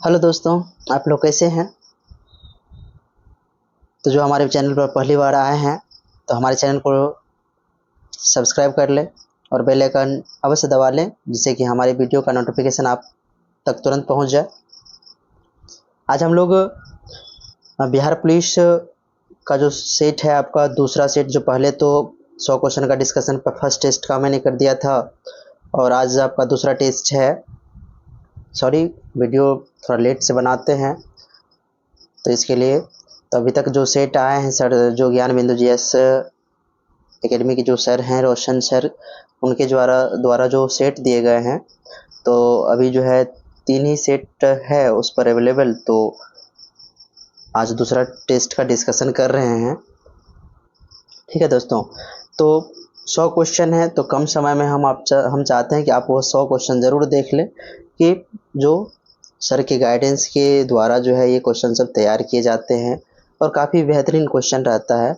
Hello दोस्तों, आप लोग कैसे हैं। तो जो हमारे चैनल पर पहली बार आए हैं तो हमारे चैनल को सब्सक्राइब कर लें और बेल आइकन अवश्य दबा लें, जिससे कि हमारी वीडियो का नोटिफिकेशन आप तक तुरंत पहुंच जाए। आज हम लोग बिहार पुलिस का जो सेट है, आपका दूसरा सेट, जो पहले तो 100 क्वेश्चन का डिस्कशन पर फर्स्ट टेस्ट का मैंने कर दिया था और आज आपका दूसरा टेस्ट है। सॉरी, वीडियो थोड़ा लेट से बनाते हैं तो इसके लिए। तो अभी तक जो सेट आए हैं सर, जो ज्ञान बिंदु जीएस एकेडमी के जो सर हैं, रोशन सर, उनके द्वारा जो सेट दिए गए हैं, तो अभी जो है 3 ही सेट है उस पर अवेलेबल। तो आज दूसरा टेस्ट का डिस्कशन कर रहे हैं। ठीक है दोस्तों, तो 100 क्वेश्चन है तो कम समय में हम चाहते हैं कि आप वो 100 क्वेश्चन ज़रूर देख लें, कि जो सर के गाइडेंस के द्वारा जो है ये क्वेश्चन सब तैयार किए जाते हैं और काफ़ी बेहतरीन क्वेश्चन रहता है।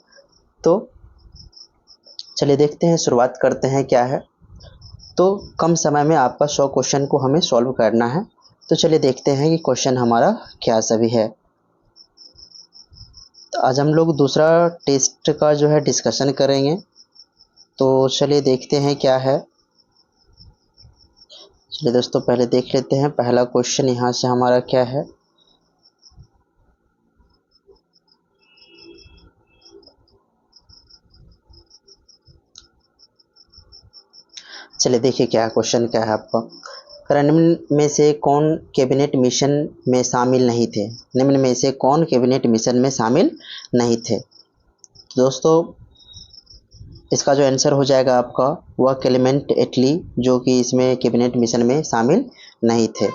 तो चलिए देखते हैं, शुरुआत करते हैं क्या है। तो कम समय में आपका 100 क्वेश्चन को हमें सॉल्व करना है। तो चलिए देखते हैं कि क्वेश्चन हमारा क्या सभी है। तो आज हम लोग दूसरा टेस्ट का जो है डिस्कशन करेंगे। तो चलिए देखते हैं क्या है। चलिए दोस्तों, पहले देख लेते हैं पहला क्वेश्चन यहाँ से हमारा क्या है। चलिए देखिए क्या क्वेश्चन क्या है आपका। निम्न में से कौन कैबिनेट मिशन में शामिल नहीं थे। निम्न में से कौन कैबिनेट मिशन में शामिल नहीं थे। तो दोस्तों, इसका जो आंसर हो जाएगा आपका, वह क्लेमेंट एटली, जो कि इसमें कैबिनेट मिशन में शामिल नहीं थे।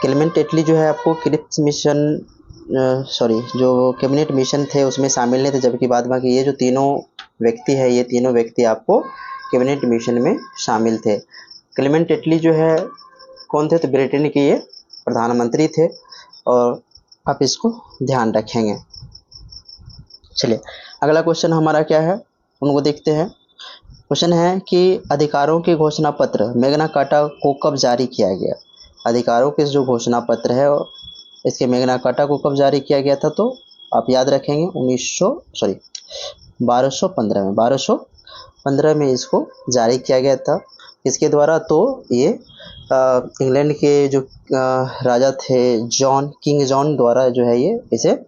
क्लेमेंट एटली जो है आपको क्रिप्स मिशन जो कैबिनेट मिशन थे उसमें शामिल नहीं थे, जबकि बाद बाकी ये जो तीनों व्यक्ति है, ये तीनों व्यक्ति आपको कैबिनेट मिशन में शामिल थे। क्लेमेंट एटली जो है कौन थे, तो ब्रिटेन के ये प्रधानमंत्री थे और आप इसको ध्यान रखेंगे। चलिए अगला क्वेश्चन हमारा क्या है, उनको देखते हैं। क्वेश्चन है कि अधिकारों के घोषणा पत्र मैग्ना कार्टा को कब जारी किया गया। अधिकारों के जो घोषणा पत्र है इसके मैग्ना कार्टा को कब जारी किया गया था, तो आप याद रखेंगे 1215 में इसको जारी किया गया था। इसके द्वारा तो ये इंग्लैंड के जो राजा थे किंग जॉन द्वारा जो है ये इसे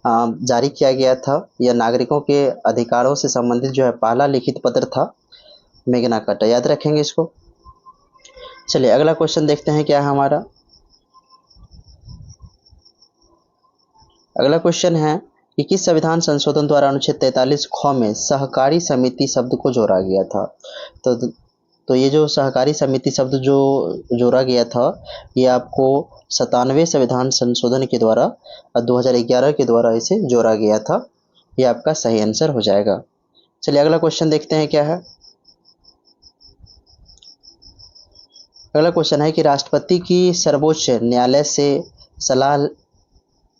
जारी किया गया था। यह नागरिकों के अधिकारों से संबंधित जो है पहला लिखित पत्र था, मैग्ना कार्टा, याद रखेंगे इसको। चलिए अगला क्वेश्चन देखते हैं क्या है हमारा। अगला क्वेश्चन है कि किस संविधान संशोधन द्वारा अनुच्छेद 43 ख में सहकारी समिति शब्द को जोड़ा गया था। तो ये जो सहकारी समिति शब्द जो जोड़ा गया था, ये आपको 97वें संविधान संशोधन के द्वारा 2011 के द्वारा इसे जोड़ा गया था। ये आपका सही आंसर हो जाएगा। चलिए अगला क्वेश्चन देखते हैं क्या है। अगला क्वेश्चन है कि राष्ट्रपति की सर्वोच्च न्यायालय से सलाह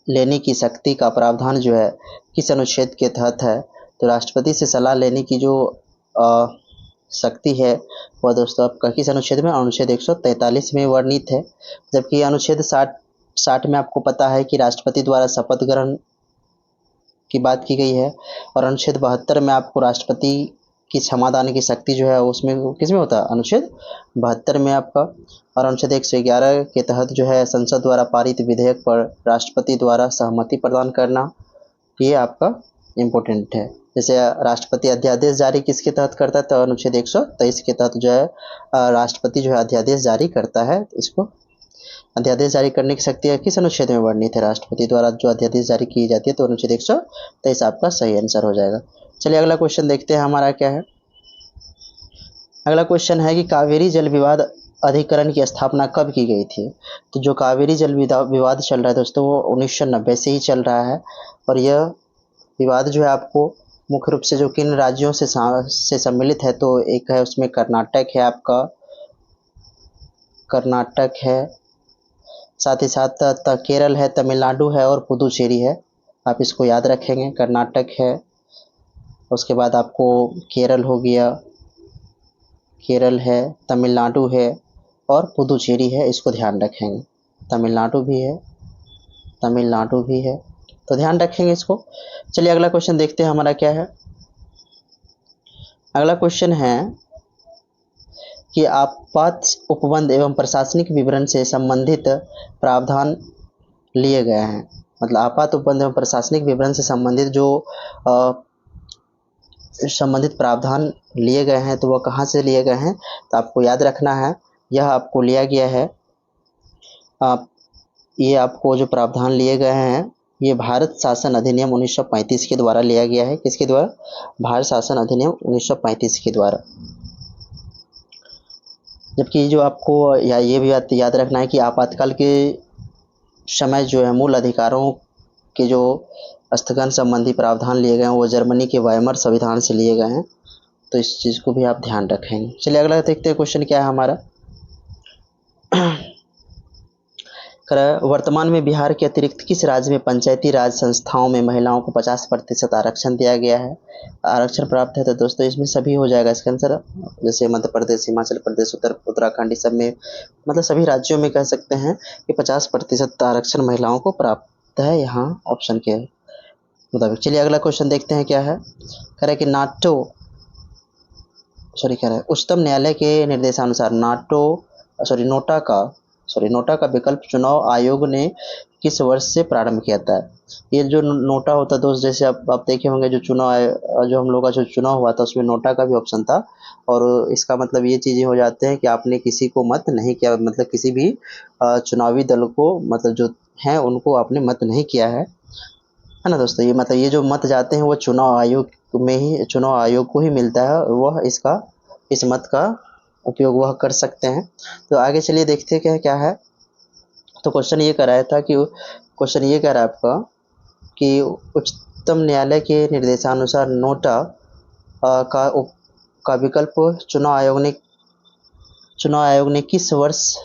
लेने की शक्ति का प्रावधान जो है किस अनुच्छेद के तहत है। तो राष्ट्रपति से सलाह लेने की जो शक्ति है वह दोस्तों आपका किस अनुच्छेद में, अनुच्छेद 143 में वर्णित है। जबकि अनुच्छेद 60 में आपको पता है कि राष्ट्रपति द्वारा शपथ ग्रहण की बात की गई है, और अनुच्छेद 72 में आपको राष्ट्रपति की क्षमादान की शक्ति जो है उसमें किसमें होता है, अनुच्छेद 72 में आपका। और अनुच्छेद 111 के तहत जो है संसद द्वारा पारित विधेयक पर राष्ट्रपति द्वारा सहमति प्रदान करना, ये आपका इम्पोर्टेंट है। जैसे राष्ट्रपति अध्यादेश जारी किसके तहत करता है, तो अनुच्छेद 123 के तहत जो है राष्ट्रपति जो है अध्यादेश जारी करता है। इसको अध्यादेश जारी करने की शक्ति किस अनुच्छेद में वर्णित है, राष्ट्रपति द्वारा जो अध्यादेश जारी की जाती है, तो अनुच्छेद 123 आपका सही आंसर हो जाएगा। चलिए अगला क्वेश्चन देखते हैं हमारा क्या है। अगला क्वेश्चन है कि कावेरी जल विवाद अधिकरण की स्थापना कब की गई थी। तो जो कावेरी जल विवाद चल रहा है दोस्तों, वो 1990 से ही चल रहा है। और यह विवाद जो है आपको मुख्य रूप से जो किन राज्यों से सम्मिलित है, तो एक है उसमें कर्नाटक है, आपका कर्नाटक है, साथ ही साथ केरल है, तमिलनाडु है और पुदुचेरी है। आप इसको याद रखेंगे, कर्नाटक है, उसके बाद आपको केरल हो गया, केरल है, तमिलनाडु है और पुदुचेरी है, इसको ध्यान रखेंगे। तमिलनाडु भी है, तमिलनाडु भी है, तो ध्यान रखेंगे इसको। चलिए अगला क्वेश्चन देखते हैं हमारा क्या है। अगला क्वेश्चन है कि आपात उपबंध एवं प्रशासनिक विवरण से संबंधित प्रावधान लिए गए हैं। मतलब आपात उपबंध एवं प्रशासनिक विवरण से संबंधित जो संबंधित प्रावधान लिए गए हैं तो वह कहाँ से लिए गए हैं, तो आपको याद रखना है यह आपको लिया गया है आप ये आपको जो प्रावधान लिए गए हैं ये भारत शासन अधिनियम 1935 के द्वारा लिया गया है। किसके द्वारा? भारत शासन अधिनियम 1935 के द्वारा। जबकि जो आपको या ये भी याद रखना है कि आपातकाल के समय जो है मूल अधिकारों के जो स्थगन संबंधी प्रावधान लिए गए हैं वो जर्मनी के वाइमर संविधान से लिए गए हैं, तो इस चीज़ को भी आप ध्यान रखेंगे। चलिए अगला देखते हैं क्वेश्चन क्या है हमारा। वर्तमान में बिहार के अतिरिक्त किस राज्य में पंचायती राज संस्थाओं में महिलाओं को 50% आरक्षण दिया गया है, आरक्षण प्राप्त है? तो दोस्तों इसमें सभी हो जाएगा इसका आंसर। जैसे मध्य प्रदेश, हिमाचल प्रदेश, उत्तराखंड, सब में मतलब सभी राज्यों में कह सकते हैं कि 50% आरक्षण महिलाओं को प्राप्त है यहाँ ऑप्शन के मुताबिक। चलिए अगला क्वेश्चन देखते हैं क्या है। कह रहा है कि उच्चतम न्यायालय के निर्देशानुसार नोटा का विकल्प चुनाव आयोग ने किस वर्ष से प्रारंभ किया था? ये जो नोटा होता है दोस्त, जैसे आप देखे होंगे जो जो हम लोग का जो चुनाव हुआ था उसमें नोटा का भी ऑप्शन था, और इसका मतलब ये चीज़ें हो जाते हैं कि आपने किसी को मत नहीं किया, मतलब किसी भी चुनावी दल को मतलब जो हैं उनको आपने मत नहीं किया है ना दोस्तों। ये मतलब ये जो मत जाते हैं वो चुनाव आयोग को ही मिलता है, वह इस मत का उपयोग वह कर सकते हैं। तो आगे चलिए देखते हैं क्या है। तो क्वेश्चन ये कह रहा है आपका कि उच्चतम न्यायालय के निर्देशानुसार नोटा का विकल्प चुनाव आयोग ने किस वर्ष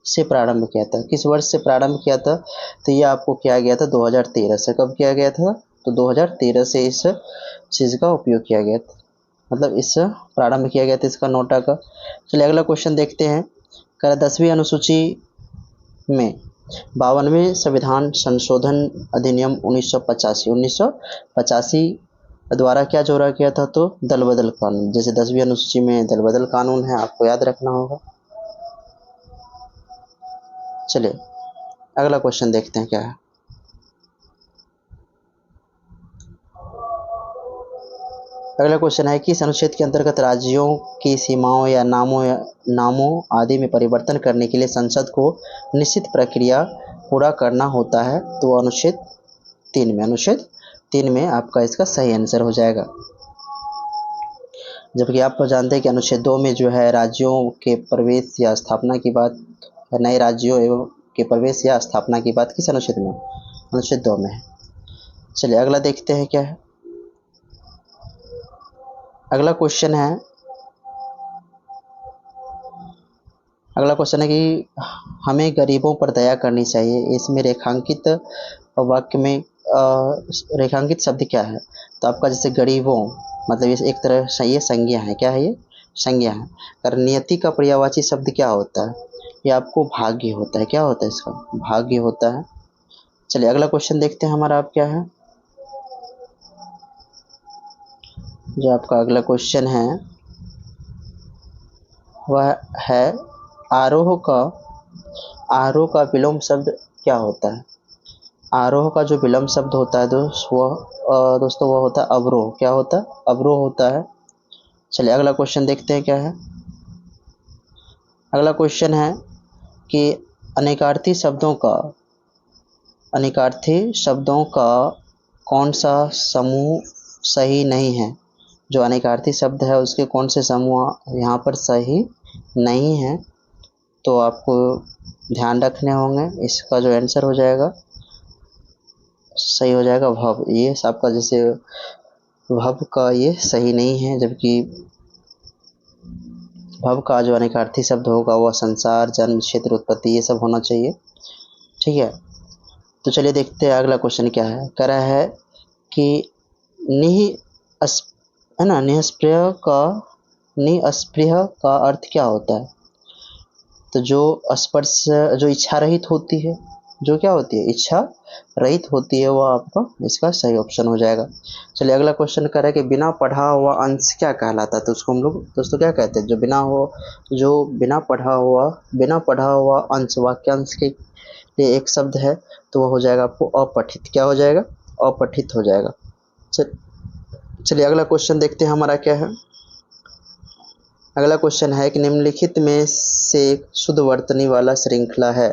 से प्रारंभ किया था? तो ये आपको किया गया था 2013 से। कब किया गया था? तो 2013 से इस चीज़ का उपयोग किया गया था, मतलब इस प्रारंभ किया गया था इसका नोटा का। चलिए अगला क्वेश्चन देखते हैं। 10वीं अनुसूची में 52वें संविधान संशोधन अधिनियम 1985 द्वारा क्या जोड़ा गया था? तो दल बदल कानून। जैसे 10वीं अनुसूची में दल बदल कानून है, आपको याद रखना होगा। चलिए अगला क्वेश्चन देखते हैं क्या है। अगला क्वेश्चन है कि इस अनुच्छेद के अंतर्गत राज्यों की सीमाओं या नामों आदि में परिवर्तन करने के लिए संसद को निश्चित प्रक्रिया पूरा करना होता है। तो अनुच्छेद 3 में आपका इसका सही आंसर हो जाएगा। जबकि आप जानते हैं कि अनुच्छेद 2 में जो है राज्यों के प्रवेश या स्थापना की बात, नए राज्यों एवं के प्रवेश या स्थापना की बात किस अनुच्छेद में? अनुच्छेद 2 में है। चलिए अगला देखते हैं क्या है। अगला क्वेश्चन है कि हमें गरीबों पर दया करनी चाहिए। इसमें रेखांकित वाक्य में रेखांकित शब्द क्या है? तो आपका जैसे गरीबों मतलब ये एक तरह से ये संज्ञा है। क्या है? ये संज्ञा है। और नियति का पर्यायवाची शब्द क्या होता है? ये आपको भाग्य होता है। क्या होता है इसका? भाग्य होता है। चलिए अगला क्वेश्चन देखते हैं हमारा आप क्या है। जो आपका अगला क्वेश्चन है वह है आरोह का विलोम शब्द क्या होता है? आरोह का जो विलोम शब्द होता है दोस्तों वह होता है अवरोह। क्या होता है? अवरोह होता है। चलिए अगला क्वेश्चन देखते हैं क्या है। अगला क्वेश्चन है कि अनेकार्थी शब्दों का कौन सा समूह सही नहीं है? जो अनेकार्थी शब्द है उसके कौन से समूह यहाँ पर सही नहीं है? तो आपको ध्यान रखने होंगे। इसका जो आंसर हो जाएगा सही हो जाएगा भव। ये आपका जैसे भव का ये सही नहीं है, जबकि भव का जो अनेकार्थी शब्द होगा वह संसार, जन्म, क्षेत्र, उत्पत्ति ये सब होना चाहिए। ठीक है, तो चलिए देखते हैं अगला क्वेश्चन क्या है। कह रहा है कि निष्क्रिय का अर्थ क्या होता है? तो जो स्पर्श जो इच्छा रहित होती है, जो क्या होती है, इच्छा रहित होती है, वो आपका इसका सही ऑप्शन हो जाएगा। चलिए अगला क्वेश्चन कर रहा है कि बिना पढ़ा हुआ अंश क्या कहलाता है। तो उसको हम लोग दोस्तों क्या कहते हैं, जो बिना पढ़ा हुआ अंश, वाक्यांश के लिए एक शब्द है, तो वो हो जाएगा आपको अपठित। क्या हो जाएगा, अपठित हो जाएगा। चलिए अगला क्वेश्चन देखते हैं हमारा क्या है। अगला क्वेश्चन है कि निम्नलिखित में से शुद्ध वर्तनी वाला श्रृंखला है,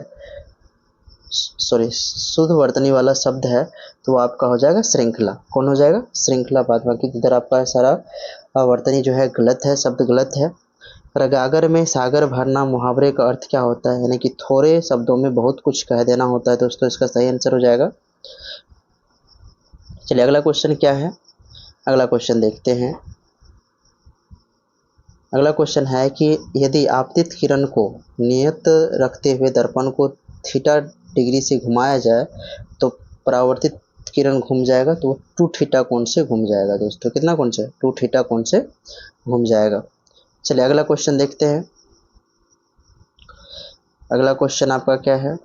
शुद्ध वर्तनी वाला शब्द है, तो वो आपका हो जाएगा श्रृंखला। कौन हो जाएगा, श्रृंखला। बाकी इधर आपका सारा वर्तनी जो है गलत है, शब्द गलत है। रगागर में सागर भरना मुहावरे का अर्थ क्या होता है, यानी कि थोड़े शब्दों में बहुत कुछ कह देना होता है। दोस्तों इसका सही आंसर हो जाएगा। चलिए अगला क्वेश्चन क्या है, अगला क्वेश्चन देखते हैं। अगला क्वेश्चन है कि यदि आपतित किरण को नियत रखते हुए दर्पण को थीटा डिग्री से घुमाया जाए तो परावर्तित किरण घूम जाएगा, तो टू थीटा कोण से घूम जाएगा। दोस्तों कितना कोण से, टू थीटा कोण से घूम जाएगा। चलिए अगला क्वेश्चन देखते हैं। अगला क्वेश्चन आपका क्या है,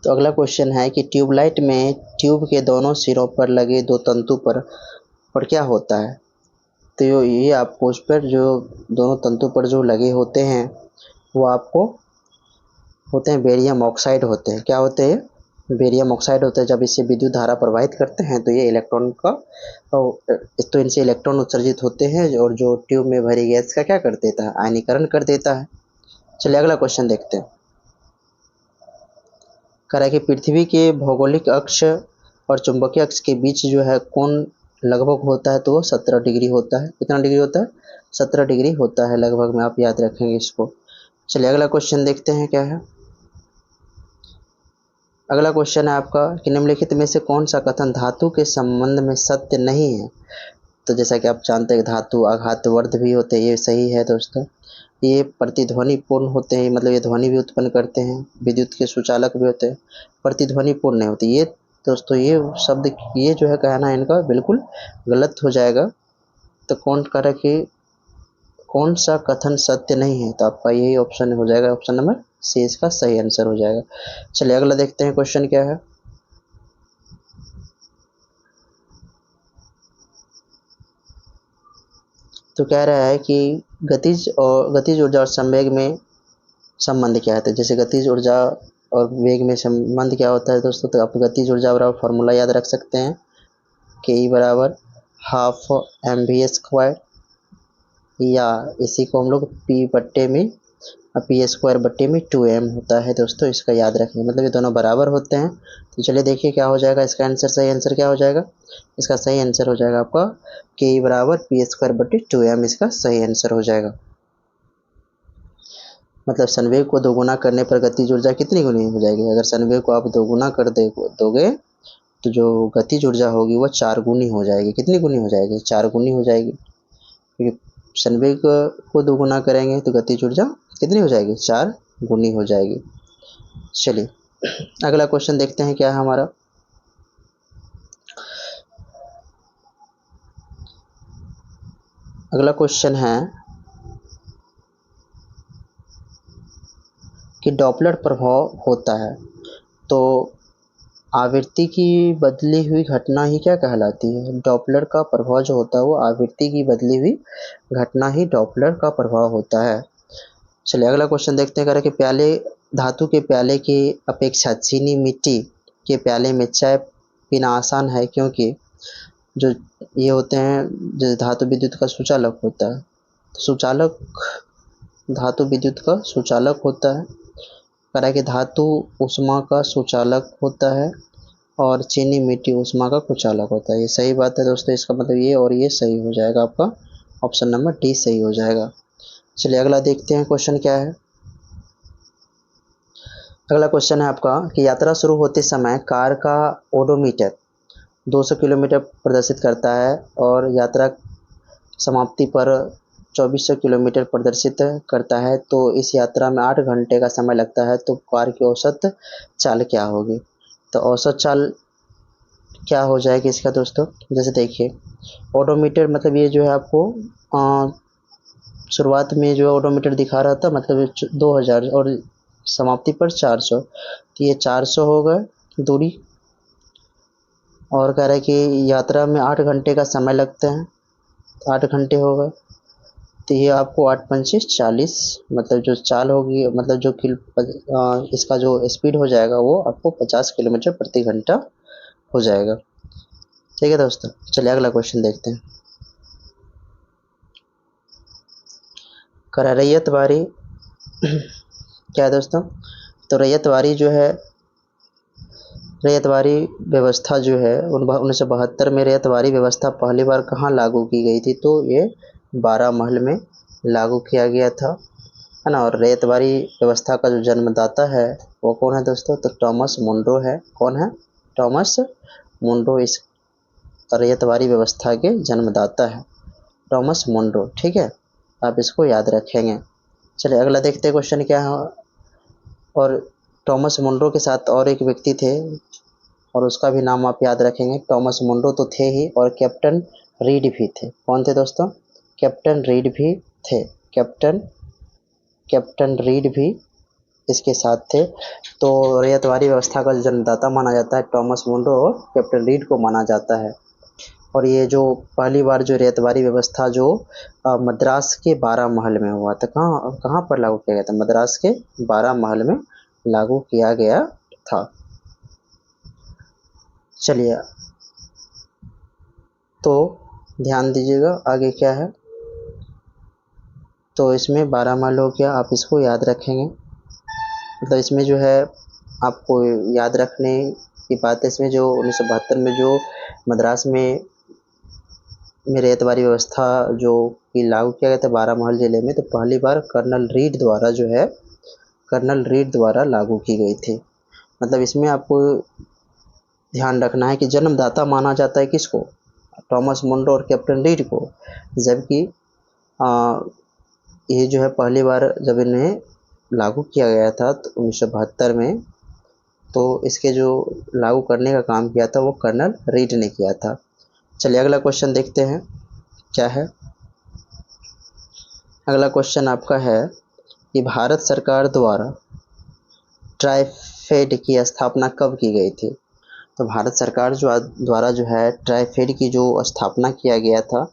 तो अगला क्वेश्चन है कि ट्यूबलाइट में ट्यूब के दोनों सिरों पर लगे दो तंतु पर क्या होता है। तो ये आपको उस पर जो दोनों तंतु पर जो लगे होते हैं वो आपको होते हैं बेरियम ऑक्साइड होते हैं। क्या होते हैं, बेरियम ऑक्साइड होते हैं। जब इससे विद्युत धारा प्रवाहित करते हैं तो ये इलेक्ट्रॉन का तो इनसे इलेक्ट्रॉन उत्सर्जित होते हैं और जो ट्यूब में भरी गैस का क्या कर देता है, आयनीकरण कर देता है। चलिए अगला क्वेश्चन देखते हैं। कह रहा है कि पृथ्वी के भौगोलिक अक्ष और चुंबकीय अक्ष के बीच जो है कोण लगभग होता है, तो वो 17 डिग्री होता है। कितना डिग्री होता है, 17 डिग्री होता है लगभग में, आप याद रखेंगे इसको। चलिए अगला क्वेश्चन देखते हैं क्या है। अगला क्वेश्चन है आपका कि निम्नलिखित में से कौन सा कथन धातु के संबंध में सत्य नहीं है। तो जैसा कि आप जानते हैं धातु आघातवर्ध भी होते हैं, ये सही है दोस्तों। ये प्रतिध्वनि पूर्ण होते हैं, मतलब ये ध्वनि भी उत्पन्न करते हैं, विद्युत के सुचालक भी होते हैं, प्रतिध्वनि पूर्ण नहीं होती। ये दोस्तों ये शब्द, ये जो है कहना इनका बिल्कुल गलत हो जाएगा। तो कौन कह कि कौन सा कथन सत्य नहीं है, तो आपका यही ऑप्शन हो जाएगा, ऑप्शन नंबर सी इसका सही आंसर हो जाएगा। चलिए अगला देखते हैं क्वेश्चन क्या है। तो कह रहा है कि गतिज ऊर्जा और संवेग में संबंध क्या है। तो जैसे गतिज ऊर्जा और वेग में संबंध क्या होता है दोस्तों, तो आप गतिज ऊर्जा बराबर फॉर्मूला याद रख सकते हैं, के ई बराबर हाफ एम वी स्क्वायर, या इसी को हम लोग पी बट्टे में पी स्क्वायर बट्टे में 2m होता है। दोस्तों इसका याद रखें, मतलब ये दोनों बराबर होते हैं। तो चलिए देखिए क्या हो जाएगा इसका आंसर, सही आंसर क्या हो जाएगा, इसका सही आंसर हो जाएगा आपका के ई बराबर पी स्क्वायर बट्टे 2m, इसका सही आंसर हो जाएगा। मतलब संवेग को दोगुना करने पर गतिज ऊर्जा कितनी गुनी हो जाएगी। अगर संवेग को आप दोगुना कर दोगे तो जो गतिज ऊर्जा होगी वो 4 गुनी हो जाएगी। कितनी गुनी हो जाएगी, 4 गुनी हो जाएगी, क्योंकि संवेग को दोगुना करेंगे तो गतिज ऊर्जा कितनी हो जाएगी, 4 गुनी हो जाएगी। चलिए अगला क्वेश्चन देखते हैं क्या है हमारा। अगला क्वेश्चन है कि डॉपलर प्रभाव होता है, तो आवृत्ति की बदली हुई घटना ही क्या कहलाती है। डॉपलर का प्रभाव जो होता है वो आवृत्ति की बदली हुई घटना ही डॉपलर का प्रभाव होता है। चलिए अगला क्वेश्चन देखते हैं कि प्याले धातु के प्याले की अपेक्षा चीनी मिट्टी के प्याले में चाय पीना आसान है, क्योंकि जो ये होते हैं जो धातु विद्युत का सुचालक होता है, सुचालक धातु विद्युत का सुचालक होता है। करा कि धातु ऊष्मा का सुचालक होता है और चीनी मिट्टी ऊष्मा का कुचालक होता है। ये सही बात है दोस्तों, इसका मतलब ये और ये सही हो जाएगा, आपका ऑप्शन नंबर डी सही हो जाएगा। चलिए अगला देखते हैं क्वेश्चन क्या है। अगला क्वेश्चन है आपका कि यात्रा शुरू होते समय कार का ओडोमीटर 200 किलोमीटर प्रदर्शित करता है और यात्रा समाप्ति पर 2400 किलोमीटर प्रदर्शित करता है, तो इस यात्रा में 8 घंटे का समय लगता है, तो कार की औसत चाल क्या होगी। तो औसत चाल क्या हो जाएगी इसका दोस्तों, जैसे देखिए ओडोमीटर मतलब ये जो है आपको शुरुआत में जो ओडोमीटर दिखा रहा था मतलब 2000 और समाप्ति पर 400, तो ये 400 हो गए दूरी। और कह रहा है कि यात्रा में 8 घंटे का समय लगते हैं, तो 8 घंटे हो गए। तो ये आपको 8 पंचे 40 मतलब जो चाल होगी मतलब जो इसका जो स्पीड हो जाएगा वो आपको 50 किलोमीटर प्रति घंटा हो जाएगा। ठीक है दोस्तों, चलिए अगला क्वेश्चन देखते हैं। करा रैयतवाड़ी क्या है दोस्तों, तो रैयतवाड़ी जो है, रैयतवाड़ी व्यवस्था जो है 1972 में रैयतवाड़ी व्यवस्था पहली बार कहाँ लागू की गई थी, तो ये 12 महल में लागू किया गया था, है ना। और रैयतवाड़ी व्यवस्था का जो जन्मदाता है वो कौन है दोस्तों, तो टॉमस मुनरो है। कौन है, टॉमस मुनरो इस रैयतवाड़ी व्यवस्था के जन्मदाता है, टॉमस मुनरो। ठीक है, आप इसको याद रखेंगे। चलिए अगला देखते हैं क्वेश्चन क्या है। और टॉमस मुनरो के साथ और एक व्यक्ति थे और उसका भी नाम आप याद रखेंगे। टॉमस मुनरो तो थे ही और कैप्टन रीड भी थे। कौन थे दोस्तों, कैप्टन रीड भी थे। कैप्टन कैप्टन रीड भी इसके साथ थे। तो रैयतवाड़ी व्यवस्था का जन्मदाता माना जाता है टॉमस मुनरो और कैप्टन रीड को माना जाता है। और ये जो पहली बार जो रैयतवाड़ी व्यवस्था जो मद्रास के 12 महल में हुआ था, कहाँ कहाँ पर लागू किया गया था, मद्रास के 12 महल में लागू किया गया था। चलिए तो ध्यान दीजिएगा आगे क्या है। तो इसमें 12 महल हो गया, आप इसको याद रखेंगे। मतलब इसमें जो है आपको याद रखने की बात है, इसमें जो 1972 में जो मद्रास में रैयतवाड़ी व्यवस्था जो कि लागू किया गया था 12 महल जिले में, तो पहली बार कर्नल रीड द्वारा जो है, कर्नल रीड द्वारा लागू की गई थी। मतलब इसमें आपको ध्यान रखना है कि जन्मदाता माना जाता है किसको, टॉमस मुनरो और कैप्टन रीड को, जबकि ये जो है पहली बार जब इन्हें लागू किया गया था तो 1972 में, तो इसके जो लागू करने का काम किया था वो कर्नल रीड ने किया था। चलिए अगला क्वेश्चन देखते हैं क्या है। अगला क्वेश्चन आपका है कि भारत सरकार द्वारा ट्राइफेड की स्थापना कब की गई थी। तो भारत सरकार द्वारा जो है ट्राइफेड की जो स्थापना किया गया था